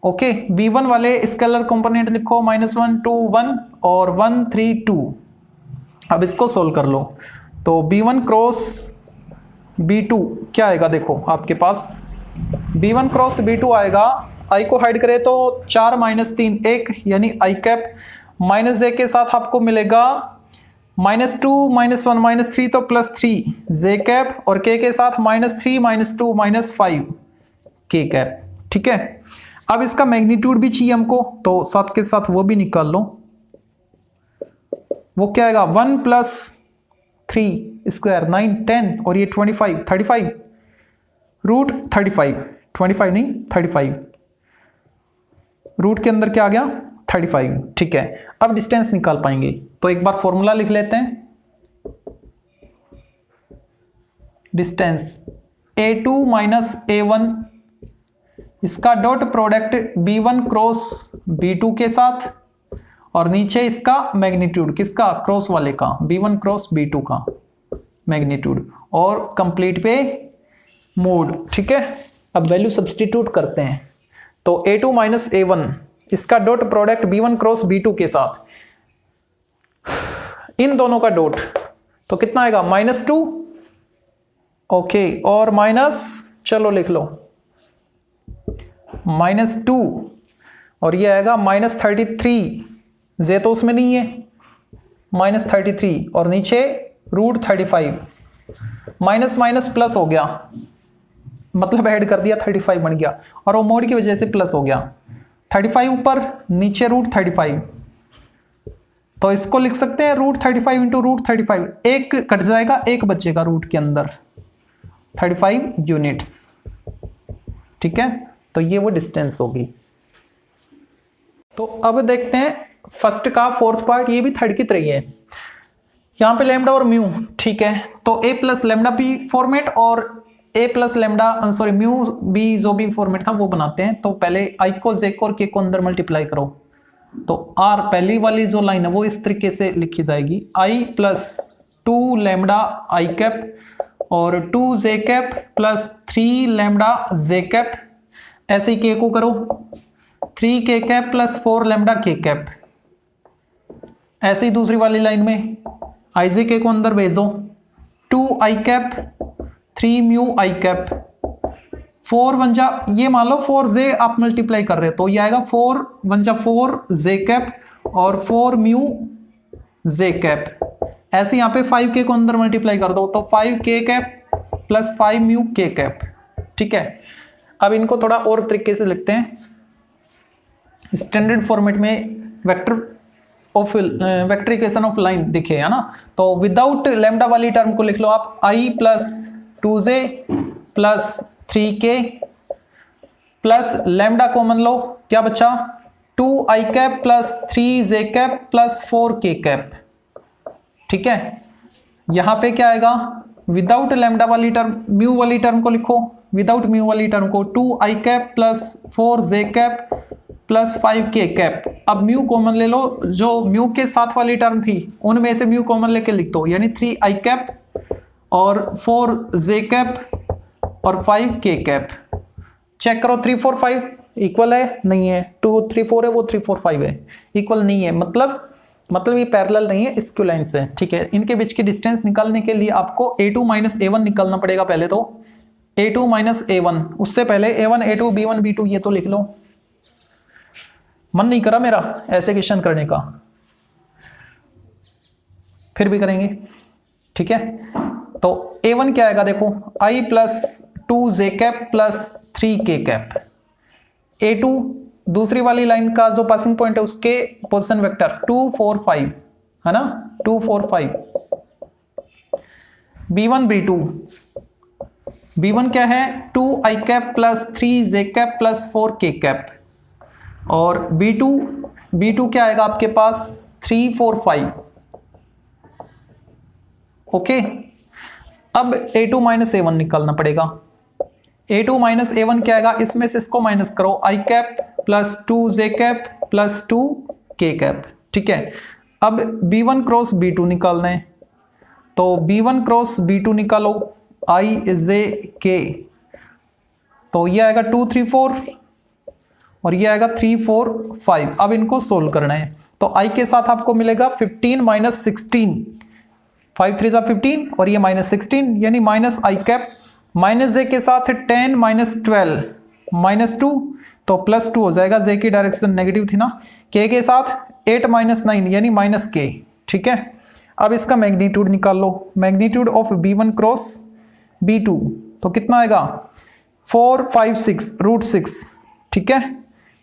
okay. b1 वाले स्केलर कंपोनेंट लिखो -1 2 1 और 1 3 2। अब इसको सोल्व कर लो, तो b1 क्रॉस b2 क्या आएगा, देखो आपके पास b1 क्रॉस b2 आएगा, i को हाइड करें तो 4 -3 1 यानी i कैप, माइनस j के साथ आपको मिलेगा -2 -1 -3 तो +3 j कैप, और k के साथ -3 -2 -5 k कैप, ठीक है। अब इसका मैग्नीट्यूड भी चाहिए हमको, तो साथ के साथ वो भी निकाल लो, वो क्या आएगा 1 + 3 स्क्वायर 9 10 और ये 25 35 रूट 35 25 नहीं 35 रूट के अंदर क्या आ गया 35। ठीक है, अब डिस्टेंस निकाल पाएंगे तो एक बार फॉर्मूला लिख लेते हैं। डिस्टेंस A2 माइनस A1 इसका dot product B1 cross B2 के साथ और नीचे इसका मैग्नीट्यूड किसका क्रॉस वाले का B1 क्रॉस B2 का मैग्नीट्यूड और कंप्लीट पे मोड। ठीक है, अब वैल्यू सब्स्टिट्यूट करते हैं तो A2 माइनस A1 इसका dot product B1 cross B2 के साथ इन दोनों का डॉट तो कितना आएगा -2 ओके और माइनस चलो लिख लो -2 और ये आएगा -33 जे तो उसमें नहीं है -33 और नीचे रूट 35 माइनस माइनस प्लस हो गया मतलब ऐड कर दिया 35 बन गया और वो मोड की वजह से प्लस हो गया 35 ऊपर नीचे रूट 35 तो इसको लिख सकते हैं रूट 35 इंटू रूट 35 एक कट जाएगा एक बचेगा रूट के अंदर 35 यूनिट्स। ठीक है, तो ये वो डिस्टेंस होगी। तो अब देखते हैं फर्स्ट का फोर्थ पार्ट, ये भी थर्ड की तरह ही है। यहाँ पे लैम्डा और म्यू। ठीक है, तो a plus lambda P format और a plus lambda sorry mu B जो भी फॉर्मेट था वो बनाते हैं। तो पहले i को j को और k को अंदर मल्टीप्लाई करो तो r पहली वाली जो लाइन है वो इस तरीके से लिखी जाएगी i plus 2 lambda i cap और 2 j cap plus 3 lambda j cap. ऐसे ही k को करो 3 k cap plus 4 lambda k cap. ऐसे ही दूसरी वाली लाइन में i j k को अंदर भेज दो 2 i cap 3 mu i cap 4 1 जा ये मान लो 4 j आप मल्टीप्लाई कर रहे हो तो ये आएगा 4 1 जा 4 j कैप और 4 म्यू j कैप। ऐसे यहाँ पे 5k को अंदर मल्टीप्लाई कर दो तो 5k cap plus 5 mu k cap. ठीक है, अब इनको थोड़ा और तरीके से लिखते हैं स्टैंडर्ड फॉर्मेट में वेक्टरिकेशन ऑफ लाइन दिखे है ना। तो विदाउट लैम्डा वाली टर्म को लिख लो आप i plus 2j plus 3k plus lambda common लो क्या बचा 2i cap plus 3j cap plus 4k cap. ठीक है, यहां पे क्या आएगा विदाउट लैम्डा वाली टर्म म्यू वाली टर्म को लिखो विदाउट म्यू वाली टर्म को 2i cap plus 4j cap plus 5k cap. अब म्यू कॉमन ले लो जो म्यू के साथ वाली टर्म थी उनमें से म्यू कॉमन लेके लिख दो यानी 3i कैप और 4j कैप और 5k कैप। चेक करो 3 4 5 इक्वल है नहीं है 2 3 4 है वो 3 4 5 है इक्वल नहीं है मतलब ये पैरेलल नहीं है इसक्यू लाइन से। ठीक है, इनके बीच की डिस्टेंस निकालने के लिए आपको a2 माइनस a1 निकालना पड़ेगा पहले तो a2 माइनस a1 उससे पहले a1 a2 b1 b2 ये तो लिख लो। मन नहीं करा मेरा ऐसे क्वेश्चन करने का फिर भी करेंगे। ठीक है, तो a1 क्या आएगा देखो i plus 2j cap plus 3k cap. a2 दूसरी वाली लाइन का जो पासिंग पॉइंट है उसके पोजीशन वेक्टर 2 4 5 है ना 2 4 5। b1 b1 क्या है 2i cap plus 3j cap plus 4k cap और b2 क्या आएगा आपके पास 3 4 5। ओके, अब a2 माइनस a1 निकालना पड़ेगा। a2 माइनस a1 क्या आएगा इसमें से इसको माइनस करो i cap plus 2j cap plus 2k cap. ठीक है, अब b1 क्रॉस b2 निकालना है तो b1 क्रॉस b2 निकालो i j k तो ये आएगा 2 3 4 और ये आएगा 3 4 5। अब इनको सोल्व करना है तो i के साथ आपको मिलेगा 15 माइनस 16 5 3 15 और ये माइनस 16 यानी minus i cap minus j के साथ 10 माइनस 12 माइनस 2 तो प्लस 2 हो जाएगा j की डायरेक्शन नेगेटिव थी ना k के साथ 8 माइनस 9 यानी माइनस k। ठीक है, अब इसका मैग्नीट्यूड निकाल लो magnitude of b1 cross b2 तो कितना आएगा 4 5 6 रूट 6। ठीक है,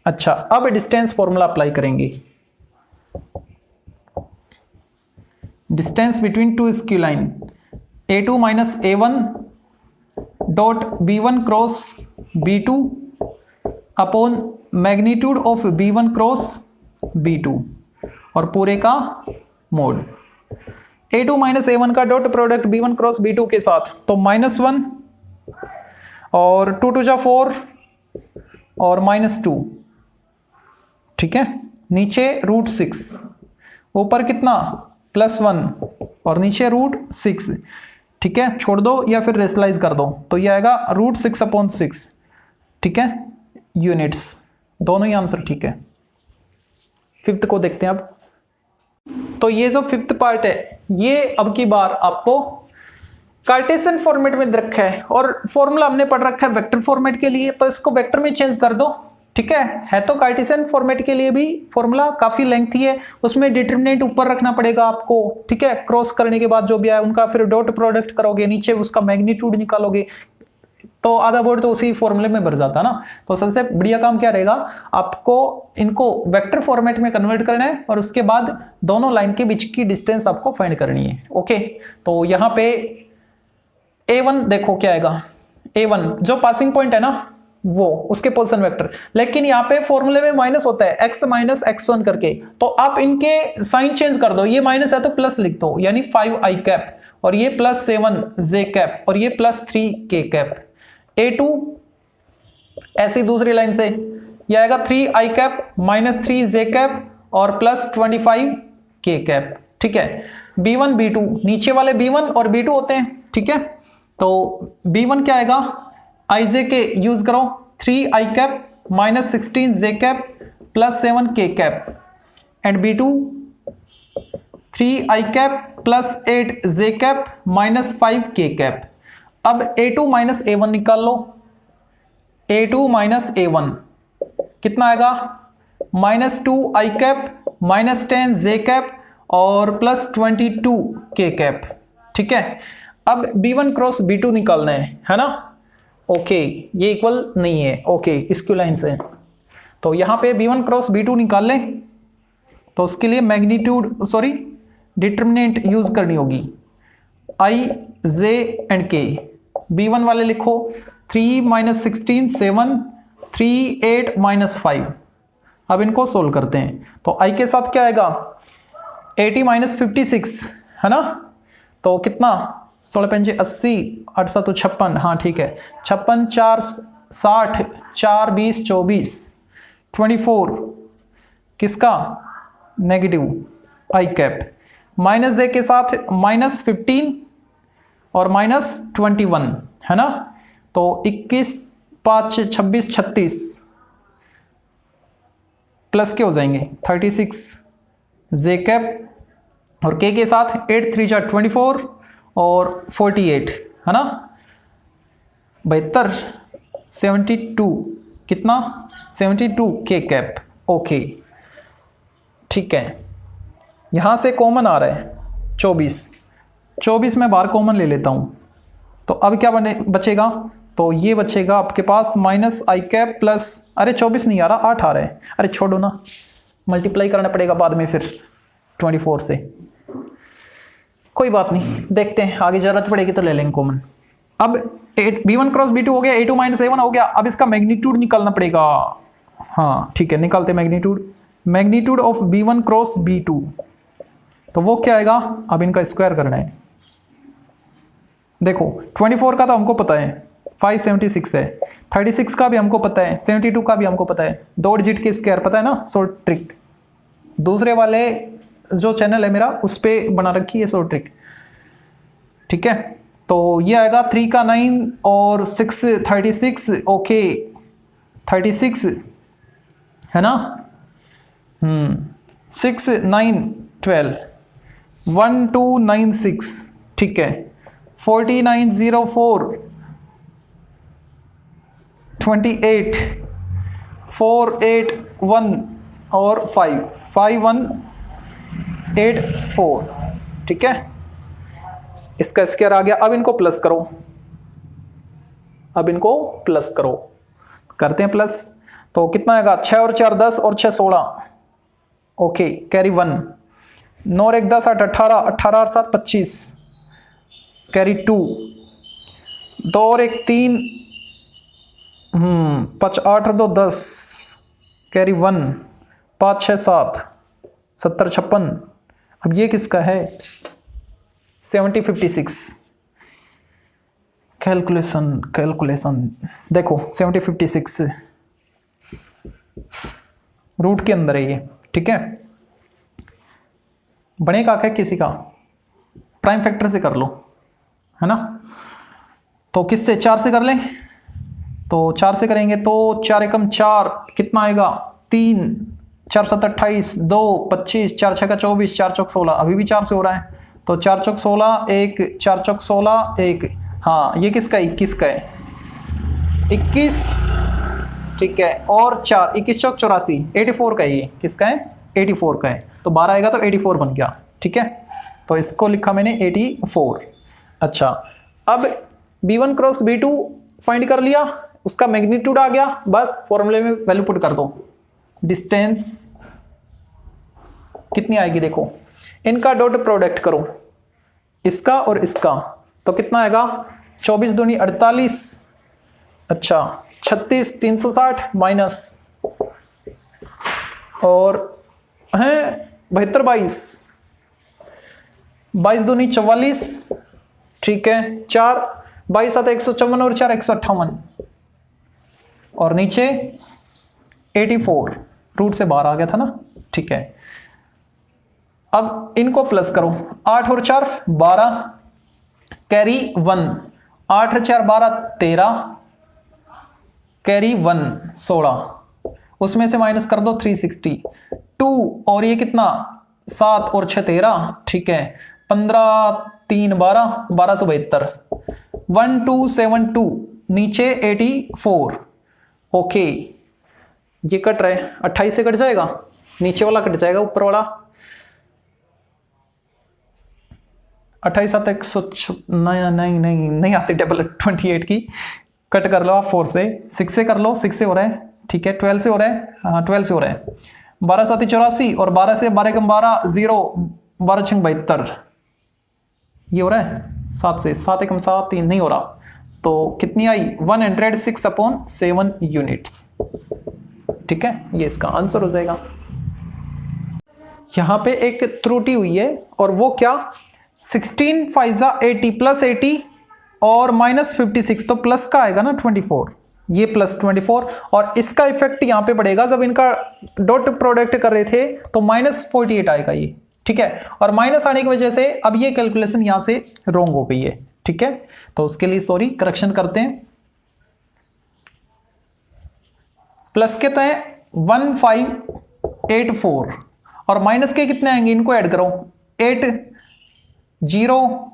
अच्छा अब डिस्टेंस फॉर्मूला अप्लाई करेंगे distance between two skew line A2 minus A1 dot B1 cross B2 upon magnitude of B1 cross B2 और पूरे का मोड। A2 माइनस A1 का dot product B1 cross B2 के साथ, तो -1 और 2 2 जा 4 और -2, ठीक है। नीचे √6, ऊपर कितना +1 और नीचे √6, ठीक है। छोड़ दो या फिर रेशनलाइज कर दो, तो ये आएगा √6/6, ठीक है, यूनिट्स। दोनों ही आंसर ठीक है। फिफ्थ को देखते हैं अब। तो ये जो फिफ्थ पार्ट है ये अब की बार आपको कार्टेशियन फॉर्मेट में रखा है और फॉर्मूला हमने पढ़ रखा है वेक्टर फॉर्मेट के लिए, तो इसको वेक्टर में चेंज कर दो, ठीक है तो कार्टेशियन फॉर्मेट के लिए भी फॉर्मूला काफी लेंथी है, उसमें डिटरमिनेंट ऊपर रखना पड़ेगा आपको, ठीक है। क्रॉस करने के बाद जो भी आया उनका फिर डॉट प्रोडक्ट करोगे, नीचे उसका मैग्नीट्यूड निकालोगे, तो आधा बोर्ड तो उसी फॉर्मूले में भर जाता ना। तो सबसे बढ़िया काम क्या रहेगा, आपको इनको वेक्टर फॉर्मेट में कन्वर्ट करना है और उसके बाद दोनों लाइन के बीच की डिस्टेंस आपको फाइंड करनी है। ओके, तो यहाँ पे A1 देखो क्या आएगा, A1 जो पासिंग पॉइंट है ना वो उसके पोजीशन वेक्टर, लेकिन यहाँ पे फॉर्मूले में माइनस होता है x माइनस x1 करके, तो आप इनके साइन चेंज कर दो, ये माइनस है तो प्लस लिख दो, यानी 5i कैप और ये +7j कैप और ये +3k कैप। A2 ऐसी दूसरी लाइन से ये आएगा 3i कैप -3j कैप और +25k कैप, ठीक है। B1 B2 नीचे वाले B1 और B2 होते हैं, ठीक है। तो B1 क्या आएगा, ij के यूज करो, 3i cap -16j cap +7k cap and B2 3i cap +8j cap -5k cap. अब A2 माइनस A1 निकाल लो, A2 माइनस A1 कितना आएगा, -2i कैप -10j कैप और +22k कैप, ठीक है। अब B1 क्रॉस B2 निकालना है ना, ओके ये इक्वल नहीं है, ओके इसकी लाइन से, तो यहां पे B1 क्रॉस B2 निकाल लें, तो उसके लिए मैग्नीट्यूड सॉरी डिटरमिनेंट यूज करनी होगी, i j and k। B1 वाले लिखो 3 - 16 7 3 8 -5। अब इनको सोल्व करते हैं, तो i के साथ क्या आएगा 80 - 56 है ना, तो कितना 16 × 80 8 7 56, हाँ ठीक है, 56 4 60 4 20 24 24 किसका negative i cap, minus J के साथ -15 और -21 है ना, तो 21 5 26 36 प्लस के हो जाएंगे 36 जे कैप और के साथ 8 3 × 24 और 48 है ना, 72 72 कितना 72k कैप, ओके ठीक है। यहां से कॉमन आ रहा है 24 में बाहर कॉमन ले लेता हूं, तो अब क्या बचेगा, तो ये बचेगा आपके पास -i कैप प्लस, अरे 24 नहीं आ रहा 8 आ रहा है, अरे छोड़ो ना, मल्टीप्लाई करना पड़ेगा बाद में फिर 24 से, कोई बात नहीं, देखते हैं आगे जरूरत पड़ेगी तो ले लेंगे कॉमन। अब B1 क्रॉस B2 हो गया, A2 माइनस A1 हो गया, अब इसका मैग्नीट्यूड निकालना पड़ेगा, हाँ ठीक है निकालते magnitude of B1 cross B2, तो वो क्या आएगा, अब इनका स्क्वायर करना है। देखो 24 का तो हमको पता है 576 है, 36 का भी हमको पता है, 72 का भी हमको पता है, 2 डिजिट के स्क्वायर पता है ना, शॉर्ट ट्रिक दूसरे वाले जो चैनल है मेरा उस पर बना रखी है शॉर्ट ट्रिक, ठीक है। तो ये आएगा 3 का 9 और 6 36, ओके 36 है ना, 6 9 12 1296, ठीक है, 4904 28 481 और 5184, ठीक है, इसका स्क्वायर आ गया। अब इनको प्लस करो, करते हैं प्लस, तो कितना आएगा 6 और 4 10 और 6 16, ओके कैरी 1, 9 और 1 10 8 18, 18 और 7 25, कैरी 2, 2 और 1 3, 5 8 और 2 10, कैरी 1, 5 6 7, 70 56। अब ये किसका है? 70 56। कैलकुलेशन देखो, 70 56 रूट के अंदर है ये, ठीक है। बनेगा क्या किसी का? प्राइम फैक्टर से कर लो, है ना। तो किससे? 4 से कर लें। तो 4 से करेंगे तो 4 एकम 4 कितना आएगा? 3, 4 7 28, 2 25, 4 6 24, 4 चौक 16। अभी भी 4 से हो रहा है, तो 4 चौक 16 1, 4 चौक 16 1। हाँ, ये किसका? 21 का है, 21, ठीक है। और 4 21 चौक 84, 84 का है। ये किसका है? 84 का है। तो 12 आएगा तो 84 बन गया, ठीक है। तो इसको लिखा मैंने 84। अच्छा, अब b1 क्रॉस b2 फाइंड कर लिया, उसका मैग्नीट्यूड आ गया, बस फॉर्मूले में वैल्यू पुट कर दो। डिस्टेंस कितनी आएगी देखो, इनका डॉट प्रोडक्ट करो, इसका और इसका, तो कितना आएगा? 24 दूनी 48, अच्छा 36 360 माइनस, और है 72 22 दूनी 44, ठीक है। 4 22 7 154 और 4 158, और नीचे 84, रूट से बाहर आ गया था ना, ठीक है। अब इनको प्लस करो, 8 और 4 12, कैरी 1, 8 और 4 12 13, कैरी 1 16, उसमें से माइनस कर दो 360, 2 और ये कितना? 7 और 6 13, ठीक है। 15 3 12, 1272, 1272, नीचे 84, ओके। ये कट रहे, 28 से कट जाएगा, नीचे वाला कट जाएगा, ऊपर वाला 28 7 नहीं आती टेबल 28 की, कट कर लो आप 4 से, 6 से कर लो, 6 से हो रहा है, ठीक है। 12 से हो रहा है, हाँ 12 से हो रहा है। 12 7 84, और 12 से 12 कम 12 0, 12 6 72, ये हो रहा है। 7 से 7 एकम 7 3 नहीं हो रहा, तो कितनी आई? 106/7 यूनिट्स, ठीक है। ये इसका आंसर हो जाएगा। यहां पे एक त्रुटि हुई है, और वो क्या? 16 5 80 प्लस 80 और माइनस 56, तो प्लस का आएगा ना 24, ये प्लस 24, और इसका इफेक्ट यहां पे पड़ेगा। जब इनका डॉट प्रोडक्ट कर रहे थे तो माइनस 48 आएगा ये, ठीक है। और माइनस आने की वजह से अब ये कैलकुलेशन यहां से रॉन्ग हो गई है, ठीक है। तो उसके लिए सॉरी, करेक्शन करते हैं। प्लस के तय 1584, और माइनस के कितने आएंगे? इनको ऐड करो, 8 0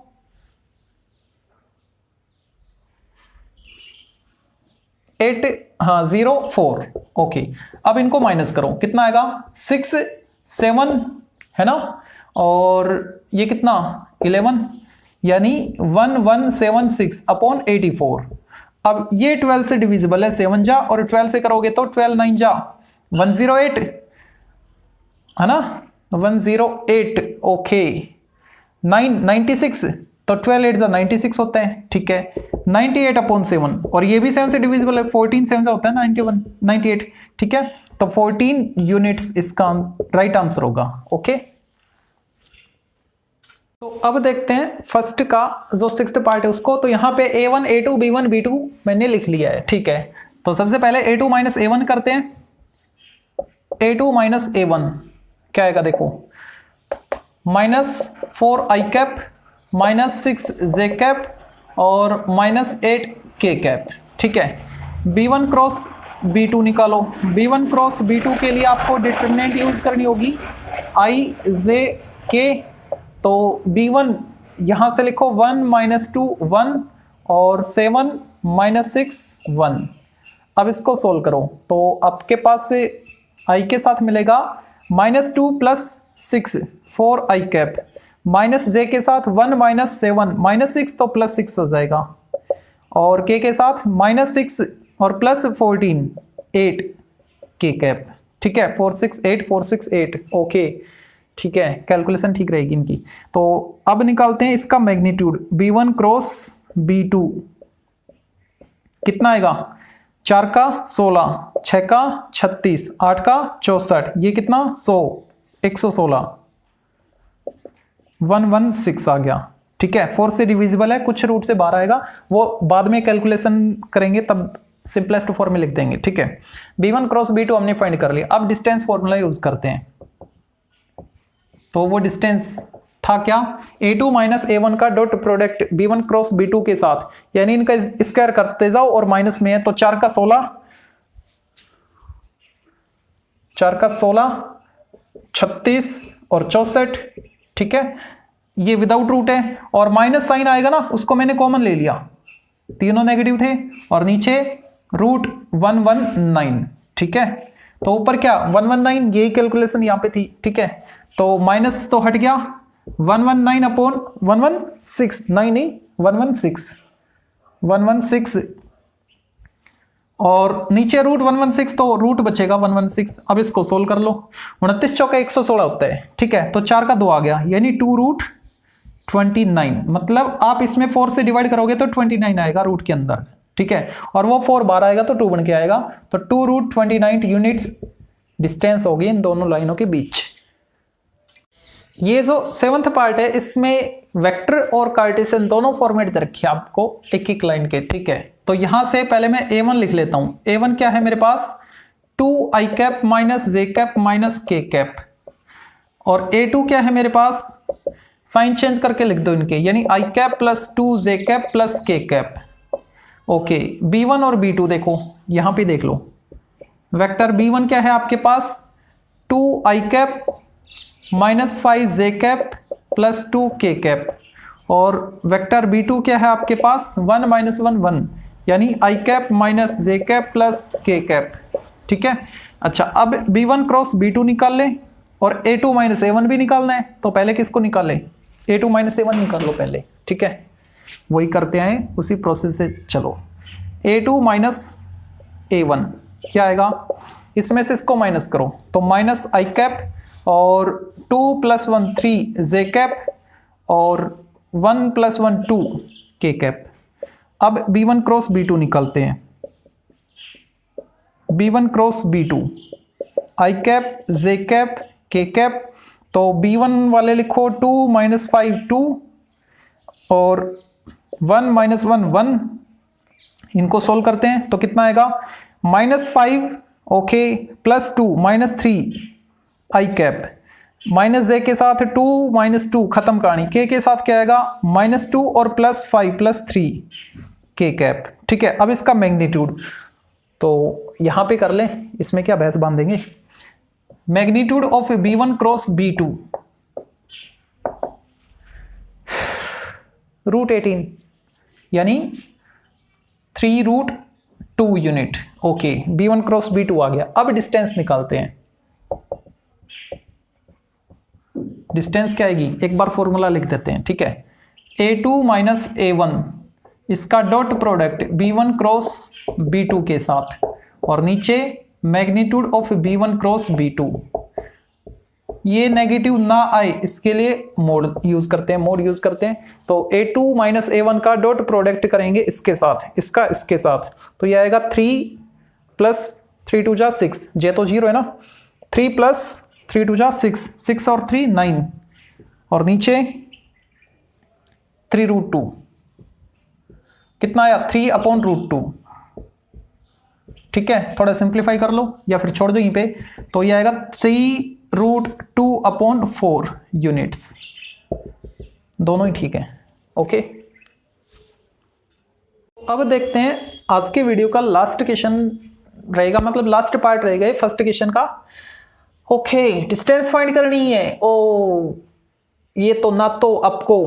8 हाँ 0 4, ओके। अब इनको माइनस करो, कितना आएगा? 6 7, है ना, और ये कितना? 11, यानी 1176/84। अब ये 12 से डिविजिबल है, 7 जा, और 12 से करोगे तो 12 9 जा 108, है ना, 108, ओके। 96, तो 12 8 जा 96 होता है, ठीक है। 98/7, और ये भी 7 से डिविजिबल है, 14 7 से होता है 91 98, ठीक है। तो 14 यूनिट्स इसका राइट आंसर होगा, ओके। तो अब देखते हैं फर्स्ट का जो 6th पार्ट है उसको। तो यहाँ पे A1 A2 B1 B2 मैंने लिख लिया है, ठीक है। तो सबसे पहले A2 माइनस A1 करते हैं। A2 माइनस A1 क्या आएगा देखो, -4i कैप, -6j कैप, और -8k कैप, ठीक है। B1 क्रॉस B2 निकालो। B1 क्रॉस B2 के लिए आपको डिटरमिनेंट यूज करनी होगी ijk। तो B1 यहां से लिखो 1 -2 1, और 7 -6 1। अब इसको सोल्व करो, तो आपके पास से i के साथ मिलेगा -2 + 6 4i कैप, -j के साथ 1 -7 -6, तो +6 हो जाएगा, और k के साथ -6 और +14 8 k कैप, ठीक है। 4 6 8 4 6 8, ओके। ठीक है, कैलकुलेशन ठीक रहेगी इनकी। तो अब निकालते हैं इसका मैग्नीट्यूड, b1 क्रॉस b2 कितना आएगा, 4 का 16, 6 का 36, 8 का 64, ये कितना 100, 116, 116 आ गया। ठीक है, 4 से डिविजिबल है, कुछ रूट से बाहर आएगा, वो बाद में कैलकुलेशन करेंगे तब सिंपलेस्ट फॉर्म में लिख देंगे। ठीक है, b1 क्रॉस b2 हमने फाइंड कर लिया। अब डिस्टेंस फॉर्मूला यूज करते हैं। तो वो डिस्टेंस था क्या, a2 माइनस a1 का dot product b1 cross b2 के साथ, यानी इनका स्क्वायर करते जाओ और माइनस में है, तो 4 का 16, 36 और 64। ठीक है, ये विदाउट रूट है और माइनस साइन आएगा ना, उसको मैंने कॉमन ले लिया, तीनों नेगेटिव थे, और नीचे रूट 119। ठीक है, तो ऊपर क्या 119, यही कैलकुलेशन यहां पे थी। ठीक है, तो माइनस तो हट गया, 119 अपॉन 116, नहीं 116 और नीचे रूट 116, तो रूट बचेगा 116। अब इसको सोल्व कर लो, 29 चौका 116 होता है। ठीक है, तो 4 का 2 आ गया, यानी 2 रूट 29, मतलब आप इसमें 4 से डिवाइड करोगे तो 29 आएगा रूट के अंदर। ठीक है, और वो 4 बाहर आएगा तो 2 बन के आएगा, तो 2 रूट 29 यूनिट्स डिस्टेंस होगी इन दोनों लाइनों के बीच। ये जो 7th पार्ट है, इसमें वेक्टर और कार्टेशियन दोनों फॉर्मेट दे रखे आपको एक एक लाइन के। ठीक है, तो यहां से पहले मैं a1 लिख लेता हूं। a1 क्या है मेरे पास, 2i cap minus j cap minus k cap, और a2 क्या है मेरे पास, साइन चेंज करके लिख दो इनके, यानी i cap plus 2j cap plus k cap. Okay, b1 और b2 देखो, यहां पे देख लो, वेक्टर b1 क्या है आपके पास, 2i cap minus 5j cap plus 2k cap, और वेक्टर b2 क्या है आपके पास, 1 माइनस 1 1, यानी i cap minus j cap plus k cap. ठीक है, अच्छा अब b1 क्रॉस b2 निकाल लें, और a2 माइनस a1 भी निकालना है, तो पहले किसको निकालें, a2 माइनस a1 निकाल लो पहले। ठीक है, वही करते हैं उसी प्रोसेस से, चलो a2 माइनस a1 क्या आएगा, इसमें से इसको माइनस करो, तो माइनस i कैप और 2 प्लस 1 3 j कैप और 1 प्लस 1 2 k कैप। अब b1 क्रॉस b2 निकालते हैं, b1 cross b2, i cap j cap k cap, तो b1 वाले लिखो 2 माइनस 5 2 और 1 माइनस 1 1, इनको सोल्व करते हैं तो कितना आएगा, -5 okay plus 2 -3 i cap, minus J के साथ 2 माइनस 2 खत्म कहानी, के साथ क्या आएगा, -2 और +5 +3 k कैप। ठीक है, अब इसका मैग्नीट्यूड तो यहां पे कर लें, इसमें क्या बहस बांधेंगे, magnitude of b1 cross b2 root 18, यानी 3 root 2 unit. Okay, b1 cross b2 आ गया। अब डिस्टेंस निकालते हैं, डिस्टेंस क्या आएगी, एक बार फॉर्मूला लिख देते हैं। ठीक है, a2 माइनस a1, इसका dot product b1 cross b2 के साथ, और नीचे magnitude of b1 cross b2, ये नेगेटिव ना आए इसके लिए मोड यूज करते हैं, तो a2 माइनस a1 का डॉट प्रोडक्ट करेंगे इसके साथ, इसका इसके साथ, तो ये आएगा 3 प्लस 3 2 जा 6, जे तो 0 है ना, 3 प्लस 3 2 जा 6, 6 और 3 9, और नीचे 3 रूट 2, कितना आया 3 अपॉन रूट 2। ठीक है, थोड़ा सिंप्लीफाई कर लो या फिर छोड़ दो यहीं पे, तो ये आएगा 3 रूट 2 अपॉन 4 यूनिट्स, दोनों ही ठीक है। ओके, अब देखते हैं आज के वीडियो का लास्ट क्वेश्चन रहेगा, मतलब लास्ट पार्ट रहेगा फर्स्ट क्वेश्चन का। ओके, डिस्टेंस फाइंड करनी है। ओ, ये तो ना तो आपको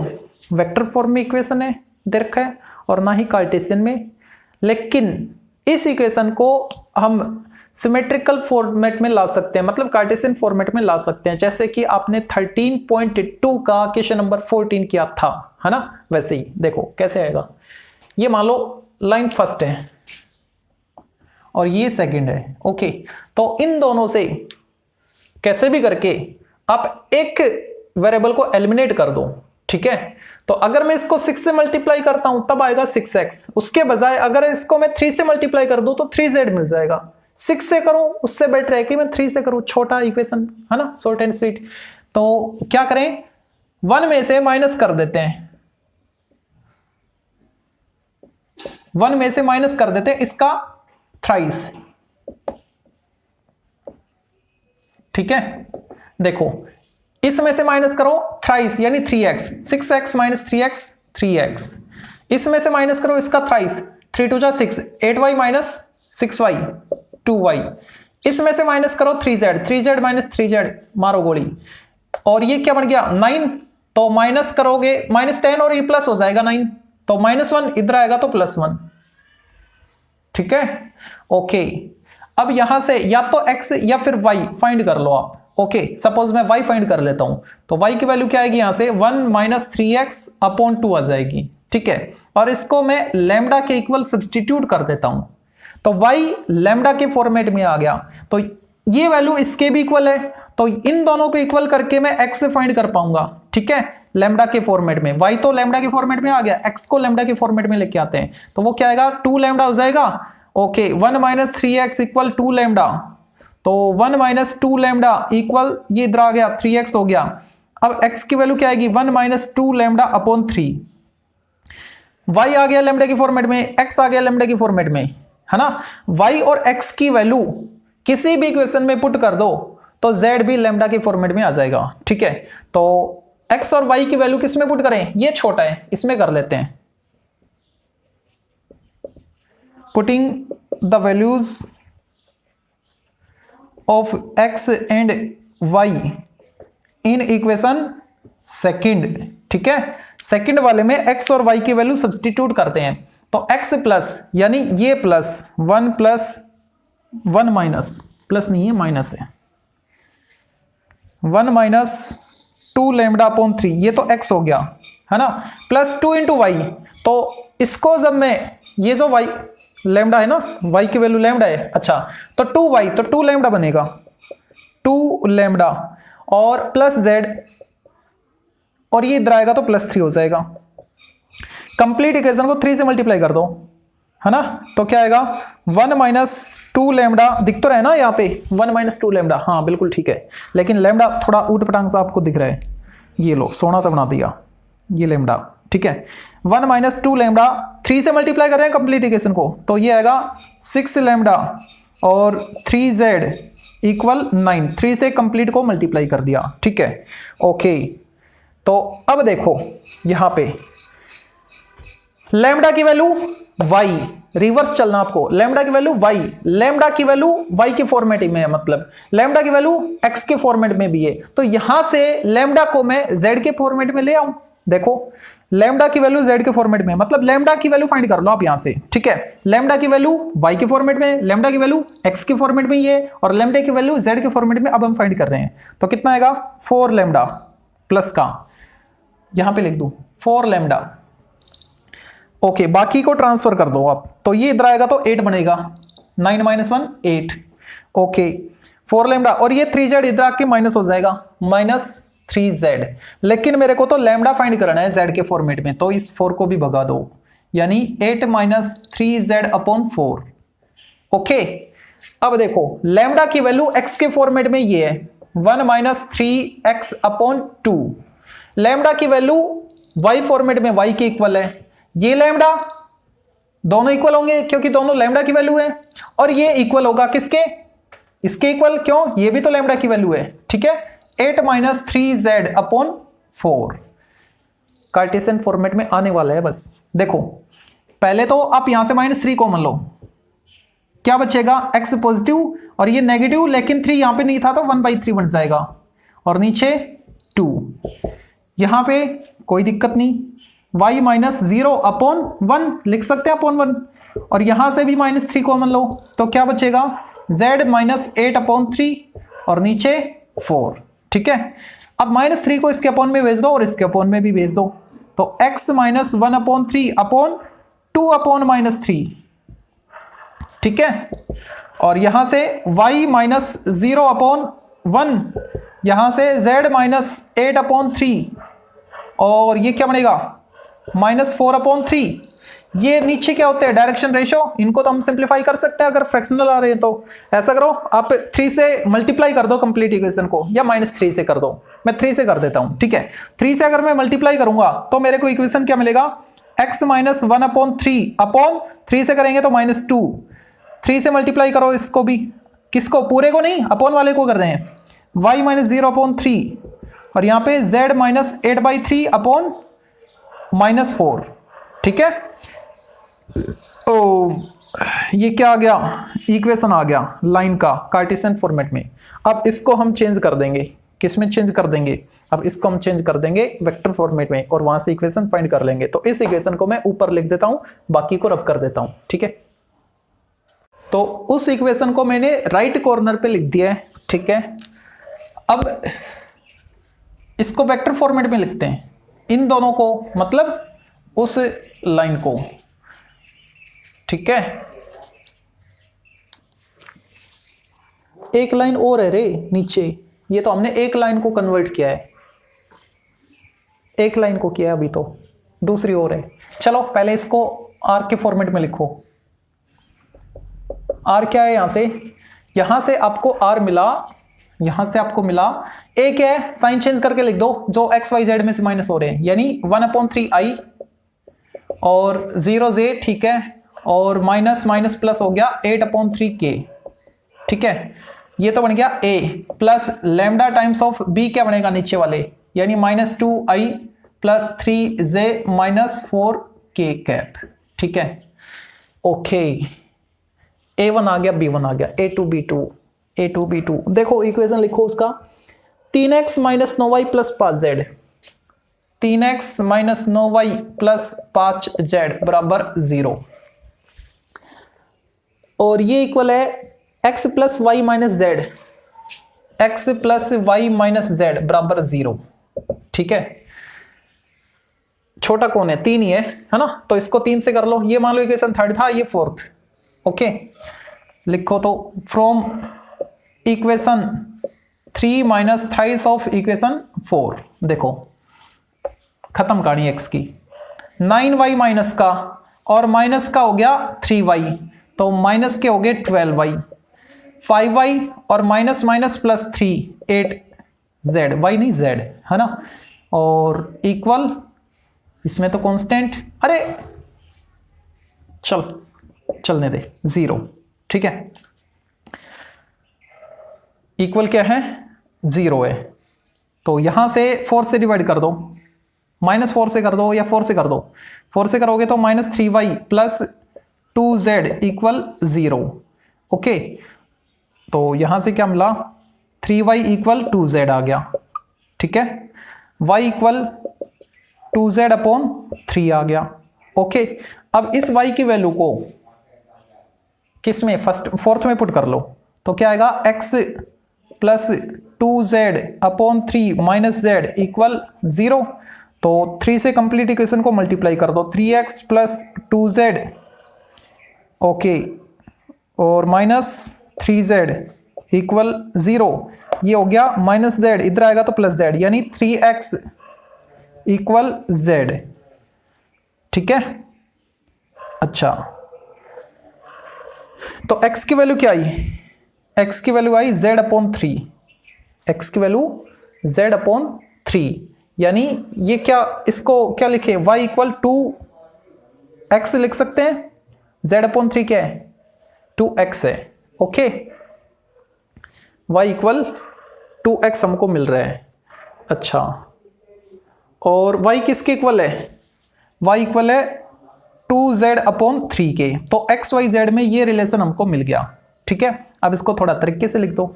वेक्टर फॉर्म में इक्वेशन है दे रखा है और ना ही कार्टेशियन में, लेकिन इस इक्वेशन को हम सिमेट्रिकल फॉर्मेट में ला सकते हैं, मतलब कार्टेशियन फॉर्मेट में ला सकते हैं, जैसे कि आपने 13.2 का क्वेश्चन नंबर 14 किया था, है ना, वैसे ही देखो कैसे आएगा। ये मान लो लाइन फर्स्ट है और ये सेकंड है। ओके, तो इन दोनों से कैसे भी करके आप एक वेरिएबल को एलिमिनेट कर दो, ठीक है। तो अगर मैं इसको 6 से मल्टीप्लाई करता हूं तब आएगा 6x, उसके बजाय अगर इसको मैं 3 से मल्टीप्लाई कर दूं तो 3z मिल जाएगा। 6 से करूं उससे बेटर है कि मैं 3 से करूं, छोटा इक्वेशन है ना, शॉर्ट एंड स्वीट। तो क्या करें, 1 में से माइनस कर देते हैं, 1 में से माइनस कर देते हैं इसका थ्राइस, ठीक है। देखो इसमें से माइनस करो थ्राइस यानी 3x, 6x minus 3x 3x। इसमें से माइनस करो इसका थ्राइस, 3 2 जा 6, 8y माइनस 6y 2y। इसमें से माइनस करो 3z, 3z माइनस 3z, मारो गोली। और ये क्या बन गया 9, तो माइनस करोगे -10 और ये प्लस हो जाएगा 9, तो -1 इधर आएगा तो +1, ठीक है। ओके, अब यहां से या तो x या फिर y फाइंड कर लो आप। ओके, सपोज मैं y फाइंड कर लेता हूं, तो y की वैल्यू क्या आएगी यहां से 1 माइनस 3x अपॉन 2 आ जाएगी, ठीक है। और इसको मैं लैम्डा के इक्वल सब्सटीट्यूट कर देता हूं, तो y लैम्डा के फॉर्मेट में आ गया, तो ये वैल्यू इसके भी इक्वल है, तो इन दोनों को इक्वल करके मैं x से फाइंड कर पाऊंगा, ठीक है, लैम्डा के फॉर्मेट में। y तो लैम्डा के फॉर्मेट में आ गया, x को लैम्डा के फॉर्मेट में लेके आते हैं, तो वो क्या आएगा 2 लैम्डा हो जाएगा। Okay, 1 minus 3x equal 2 lambda, तो 1 माइनस 2 लैम्डा इक्वल ये इधर आ गया 3x हो गया। अब x की वैल्यू क्या आएगी 1 माइनस 2 लैम्डा अपॉन 3, y आ गया लैम्डा की फॉर्मेट में, x आ गया लैम्डा की फॉर्मेट में, है ना। y और x की वैल्यू किसी भी इक्वेशन में पुट कर दो तो z भी लैम्डा के फॉर्मेट में आ जाएगा, ठीक है। तो x और y की वैल्यू किस में पुट करें, ये छोटा है इसमें कर लेते हैं, putting the values of x and y in equation second, ठीक है। सेकंड वाले में x और y की वैल्यू सब्सटीट्यूट करते हैं, तो x प्लस यानी ये प्लस 1 प्लस 1 माइनस, प्लस नहीं है माइनस है, 1 माइनस 2 लैम्डा अपॉन 3, ये तो x हो गया, है ना, प्लस 2 इंटू वाई। तो इसको जब मैं ये जो y लैम्डा है ना, y की वैल्यू लैम्डा है, अच्छा, तो 2y तो 2 लैम्डा बनेगा, 2 लैम्डा और प्लस z, और ये इधर आएगा तो +3 हो जाएगा। कंप्लीट इक्वेशन को 3 से मल्टीप्लाई कर दो, है ना, तो क्या आएगा 1 माइनस 2 लैम्डा, दिख तो रहा है ना यहाँ पे 1 माइनस 2 लैम्डा, हाँ बिल्कुल ठीक है, लेकिन लैम्डा थोड़ा ऊट पटांग सा आपको दिख रहा है, ये लो सोना सा बना दिया ये लैम्डा, ठीक है। 1 माइनस 2 लैम्डा 3 से मल्टीप्लाई कर रहे हैं कंप्लीट इक्वेशन को, तो ये आएगा 6 लैम्डा और 3z इक्वल 9, 3 से कंप्लीट को मल्टीप्लाई कर दिया, ठीक है। ओके, तो अब देखो यहां पे लैम्डा की वैल्यू y, रिवर्स चलना आपको, लैम्डा की वैल्यू y, लैम्डा की वैल्यू y के फॉर्मेट में है, मतलब लैम्डा की वैल्यू x के फॉर्मेट में भी है, तो यहां से लैम्डा को मैं z के फॉर्मेट में ले आऊं। देखो लैम्डा की वैल्यू z के फॉर्मेट में, मतलब लैम्डा की वैल्यू फाइंड कर लो आप यहां से, ठीक है। लैम्डा की वैल्यू y के फॉर्मेट में, लैम्डा की वैल्यू x के फॉर्मेट में ये, और लैम्डा की वैल्यू z के फॉर्मेट में अब हम फाइंड कर रहे हैं, तो कितना आएगा 4 लैम्डा प्लस का, यहां पे लिख दूं 4 लैम्डा। ओके, बाकी को ट्रांसफर कर दो आप, तो ये इधर आएगा तो 8 बनेगा, 9 माइनस 1 8। ओके, 4 लैम्डा और ये 3z इधर आके माइनस हो जाएगा, -3z, लेकिन मेरे को तो लैम्डा फाइंड करना है z के फॉर्मेट में, तो इस 4 को भी भगा दो, यानी 8 माइनस 3z अपॉन 4। ओके, अब देखो लैम्डा की वैल्यू x के फॉर्मेट में ये है 1 माइनस 3x अपॉन 2, लैम्डा की वैल्यू y फॉर्मेट में y के इक्वल है, ये लैम्डा दोनों इक्वल होंगे क्योंकि दोनों लैम्डा की वैल्यू है, और ये इक्वल होगा किसके, इसके इक्वल, क्यों, ये भी तो लैम्डा की वैल्यू है, ठीक है। 8 minus 3z upon 4 Cartesian format में आने वाला है। बस देखो पहले तो आप यहां से -3 कॉमन लो, क्या बचेगा x पॉजिटिव और ये नेगेटिव, लेकिन 3 यहां पे नहीं था तो 1/3 बन जाएगा, और नीचे 2, यहां पे कोई दिक्कत नहीं, y माइनस 0 अपॉन 1 लिख सकते हैं अपॉन 1, और यहां से भी -3 कॉमन लो तो क्या बचेगा z माइनस 8 अपॉन 3 और नीचे 4, ठीक है। अब -3 को इसके अपॉन में भेज दो और इसके अपॉन में भी भेज दो, तो x minus 1 upon 3 upon 2 upon -3, ठीक है। और यहां से y माइनस 0 अपॉन 1 यहां से z माइनस 8/3 और ये क्या बनेगा -4/3। ये नीचे क्या होते हैं डायरेक्शन रेशियो, इनको तो हम सिंप्लीफाई कर सकते हैं अगर फ्रैक्शनल आ रहे हैं तो। ऐसा करो आप 3 से मल्टीप्लाई कर दो कंप्लीट इक्वेशन को, या -3 से कर दो, मैं 3 से कर देता हूं, ठीक है। 3 से अगर मैं मल्टीप्लाई करूंगा तो मेरे को इक्वेशन क्या मिलेगा, x माइनस 1/3 अपॉन 3 से करेंगे तो -2। 3 से मल्टीप्लाई करो इसको भी, किसको, पूरे को नहीं, अपॉन वाले को कर रहे हैं, y माइनस 0/3 और यहाँ पे z माइनस 8/3 अपॉन -4, ठीक है। ओ ये क्या आ गया, इक्वेशन आ गया लाइन का कार्टेशियन फॉर्मेट में। अब इसको हम चेंज कर देंगे, किस में चेंज कर देंगे, अब इसको हम चेंज कर देंगे वेक्टर फॉर्मेट में और वहां से इक्वेशन फाइंड कर लेंगे। तो इस इक्वेशन को मैं ऊपर लिख देता हूं, बाकी को रब कर देता हूं, ठीक है। तो उस इक्वेशन को मैंने राइट कॉर्नर पे लिख दिया है, ठीक है। अब इसको वेक्टर फॉर्मेट में लिखते हैं, इन दोनों को, मतलब उस लाइन को, ठीक है। एक लाइन और है रे नीचे, ये तो हमने एक लाइन को कन्वर्ट किया है, एक लाइन को किया है, अभी तो दूसरी और है। चलो पहले इसको आर के फॉर्मेट में लिखो। आर क्या है, यहां से आपको आर मिला, यहां से आपको मिला, एक है साइन चेंज करके लिख दो, जो एक्स वाई जेड में से माइनस हो रहे हैं, यानी 1/3i और 0j, ठीक है, और माइनस माइनस प्लस हो गया 8/3k, ठीक है। ये तो बन गया a plus lambda times of b, क्या बनेगा नीचे वाले, यानी -2i plus 3j minus 4k cap, ठीक है। ओके, a1 आ गया, b1 आ गया, a2 b2। देखो इक्वेशन लिखो उसका, 3x minus 9y plus 5z, 3x minus 9y plus 5z बराबर 0, और ये इक्वल है x plus Y minus Z, X plus Y minus Z बराबर 0, ठीक है। छोटा कौन है, 3 ही है ना, तो इसको 3 से कर लो। ये मान लो इक्वेशन थर्ड था, ये फोर्थ, ओके। लिखो तो from equation 3 minus thrice of equation 4, देखो खत्म कहानी x की। 9y माइनस का और माइनस का हो गया 3y, तो माइनस के हो गए 12y, 5y और minus minus plus 3 8z, y नहीं z, है ना, और इक्वल, इसमें तो कांस्टेंट, अरे चलने दे 0, ठीक है। इक्वल क्या है, 0 है, तो यहां से 4 से डिवाइड कर दो, -4 से कर दो या 4 से कर दो, 4 से करोगे तो -3y plus 2z equal 0, okay. तो यहां से क्या मिला, 3y इक्वल 2z आ गया, ठीक है। y इक्वल 2z/3 आ गया, ओके। अब इस y की वैल्यू को किस में, फोर्थ में पुट कर लो, तो क्या आएगा, x plus 2z/3 minus z equal 0। तो 3 से कंप्लीट इक्वेशन को मल्टीप्लाई कर दो, 3x प्लस 2z, ओके, और माइनस 3z इक्वल 0। ये हो गया माइनस z, इधर आएगा तो प्लस z, यानी 3x इक्वल z, ठीक है। अच्छा, तो x की वैल्यू क्या आई, x की वैल्यू आई z/3, x की वैल्यू z/3, यानी ये क्या, इसको क्या लिखे, y इक्वल 2x लिख सकते हैं, z/3 क्या है, 2x है, ओके। y इक्वल 2x हमको मिल रहा है, अच्छा। और y किसके इक्वल है, y इक्वल है 2z/3 के, तो x y z में ये रिलेशन हमको मिल गया, ठीक है। अब इसको थोड़ा तरीके से लिख दो,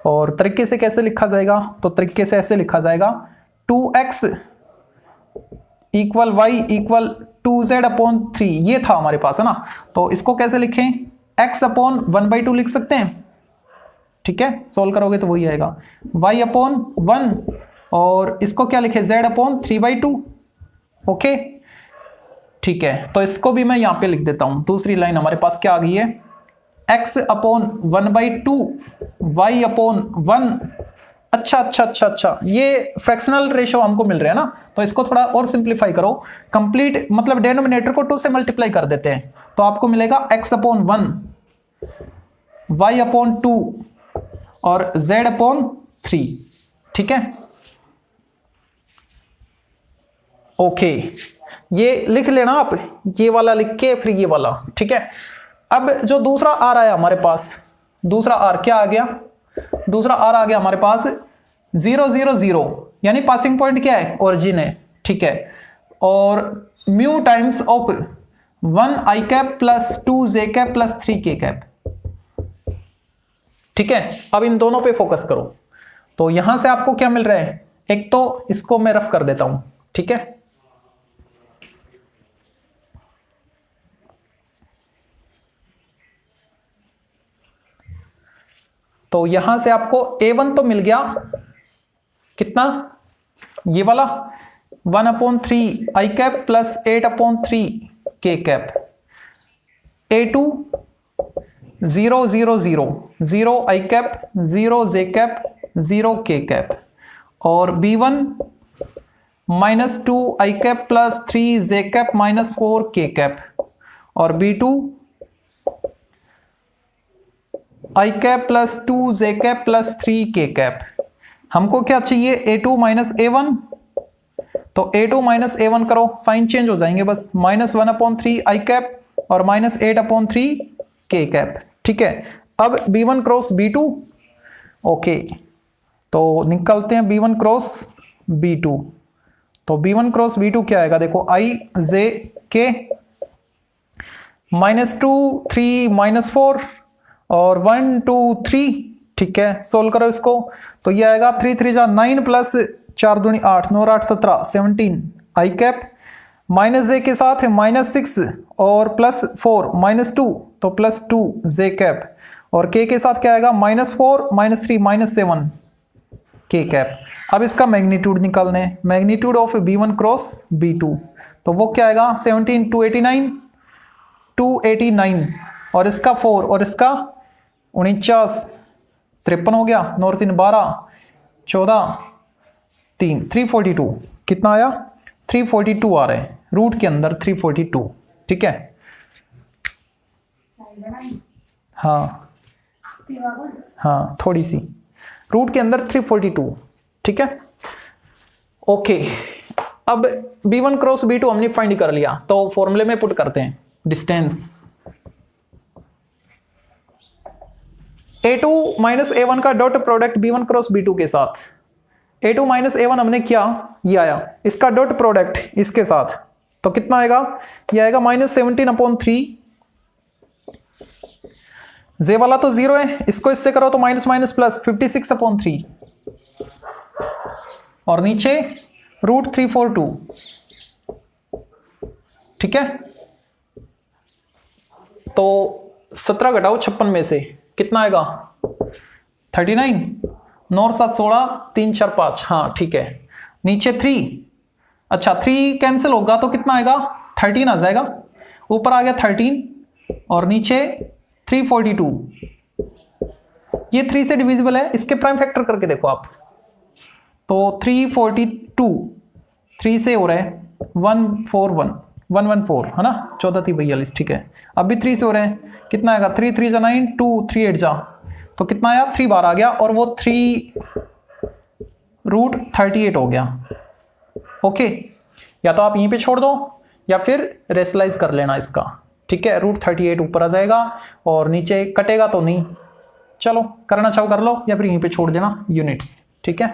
और तरीके से कैसे लिखा जाएगा, तो तरीके से ऐसे लिखा जाएगा, 2x equal y equal 2z/3, ये था हमारे पास, है ना। तो इसको कैसे लिखें, x/1/2 लिख सकते हैं, ठीक है। सोल्व करोगे तो वही आएगा, y/1, और इसको क्या लिखे, z/3/2, ओके, ठीक है। तो इसको भी मैं यहां पे लिख देता हूं, दूसरी लाइन हमारे पास क्या आ गई है, x/1/2 y/1 अच्छा, ये फ्रैक्शनल रेशो हमको मिल रहे हैं ना, तो इसको थोड़ा और सिंप्लीफाई करो। कंप्लीट मतलब डिनोमिनेटर को 2 से मल्टीप्लाई कर देते हैं, तो आपको मिलेगा x/1, y/2 और z/3। ठीक है, ओके, ये लिख लेना आप, ये वाला लिख के फिर ये वाला। ठीक है, अब जो दूसरा आर आया हमारे पास, दूसरा आर क्या आ गया, दूसरा आर आ गया हमारे पास 0 0 0, यानी पासिंग पॉइंट क्या है, ओरिजिन है। ठीक है, और mu times of 1 i cap plus 2 j cap plus 3 k cap. ठीक है, अब इन दोनों पे फोकस करो। तो यहां से आपको क्या मिल रहा है, एक तो इसको मैं रफ कर देता हूं। ठीक है, तो यहां से आपको a1 तो मिल गया, कितना, ये वाला 1/3 i cap plus 8/3 k cap. a2 0 0 0 0 i cap 0 j cap 0 k cap. और b1 -2 i cap plus 3 j cap minus 4 k cap. और b2 i cap plus 2 j cap plus 3 k cap. हमको क्या चाहिए, a2 माइनस a1, तो a2 minus a1 करो, sign change हो जाएंगे बस, -1/3 i कैप और -8/3 k कैप। ठीक है, अब b1 क्रॉस b2, ओके, तो निकलते हैं b1 क्रॉस b2। तो b1 क्रॉस b2 क्या आएगा, देखो i j k -2 3 -4 और 1 2 3। ठीक है, सोल्व करो इसको, तो ये आएगा 3 3 जा 9 प्लस 4 दूनी 8 9 8 17 17 i कैप माइनस जे के साथ है -6 और प्लस 4 -2 तो प्लस 2 जे कैप। और k के साथ क्या आएगा, -4 -3 -7 k कैप। अब इसका मैग्नीट्यूड निकालने, magnitude of b1 cross b2, तो वो क्या आएगा 17 289 और इसका 4 और इसका 49 53 हो गया, 9 3 12 14 3 342। कितना आया, 342 आ रहे हैं रूट के अंदर 342। ठीक है, हाँ हाँ थोड़ी सी रूट के अंदर 342। ठीक है, ओके, अब b1 क्रॉस b2 हमने फाइंड कर लिया, तो फॉर्मूले में पुट करते हैं डिस्टेंस। a2 माइनस a1 का dot product b1 cross b2 के साथ, a2 माइनस a1 हमने किया, ये आया, इसका डॉट प्रोडक्ट इसके साथ, तो कितना आएगा, ये आएगा -17/3। जे वाला तो 0 है, इसको इससे करो तो माइनस माइनस प्लस 56/3 और नीचे √342। ठीक है, तो 17 घटाओ 56 में से कितना आएगा 39, 9 7 16 3 4 5, हाँ ठीक है, नीचे 3, अच्छा 3 कैंसिल होगा तो कितना आएगा 13 आ जाएगा, ऊपर आ गया 13 और नीचे 342। ये 3 से डिविजिबल है, इसके प्राइम फैक्टर करके देखो आप, तो 342 3 से हो रहा है 114 है ना, 14 थी 42। ठीक है, अब भी 3 से हो रहे हैं, कितना आएगा 3 3 जा 9 2 3 8 जा, तो कितना आया 3 बार आ गया और वो 3√38 हो गया। ओके, या तो आप यहीं पे छोड़ दो या फिर रेशनलाइज कर लेना इसका। ठीक है, √38 ऊपर आ जाएगा और नीचे कटेगा तो नहीं, चलो करना चाहो कर लो या फिर यहीं पे छोड़ देना यूनिट्स। ठीक है।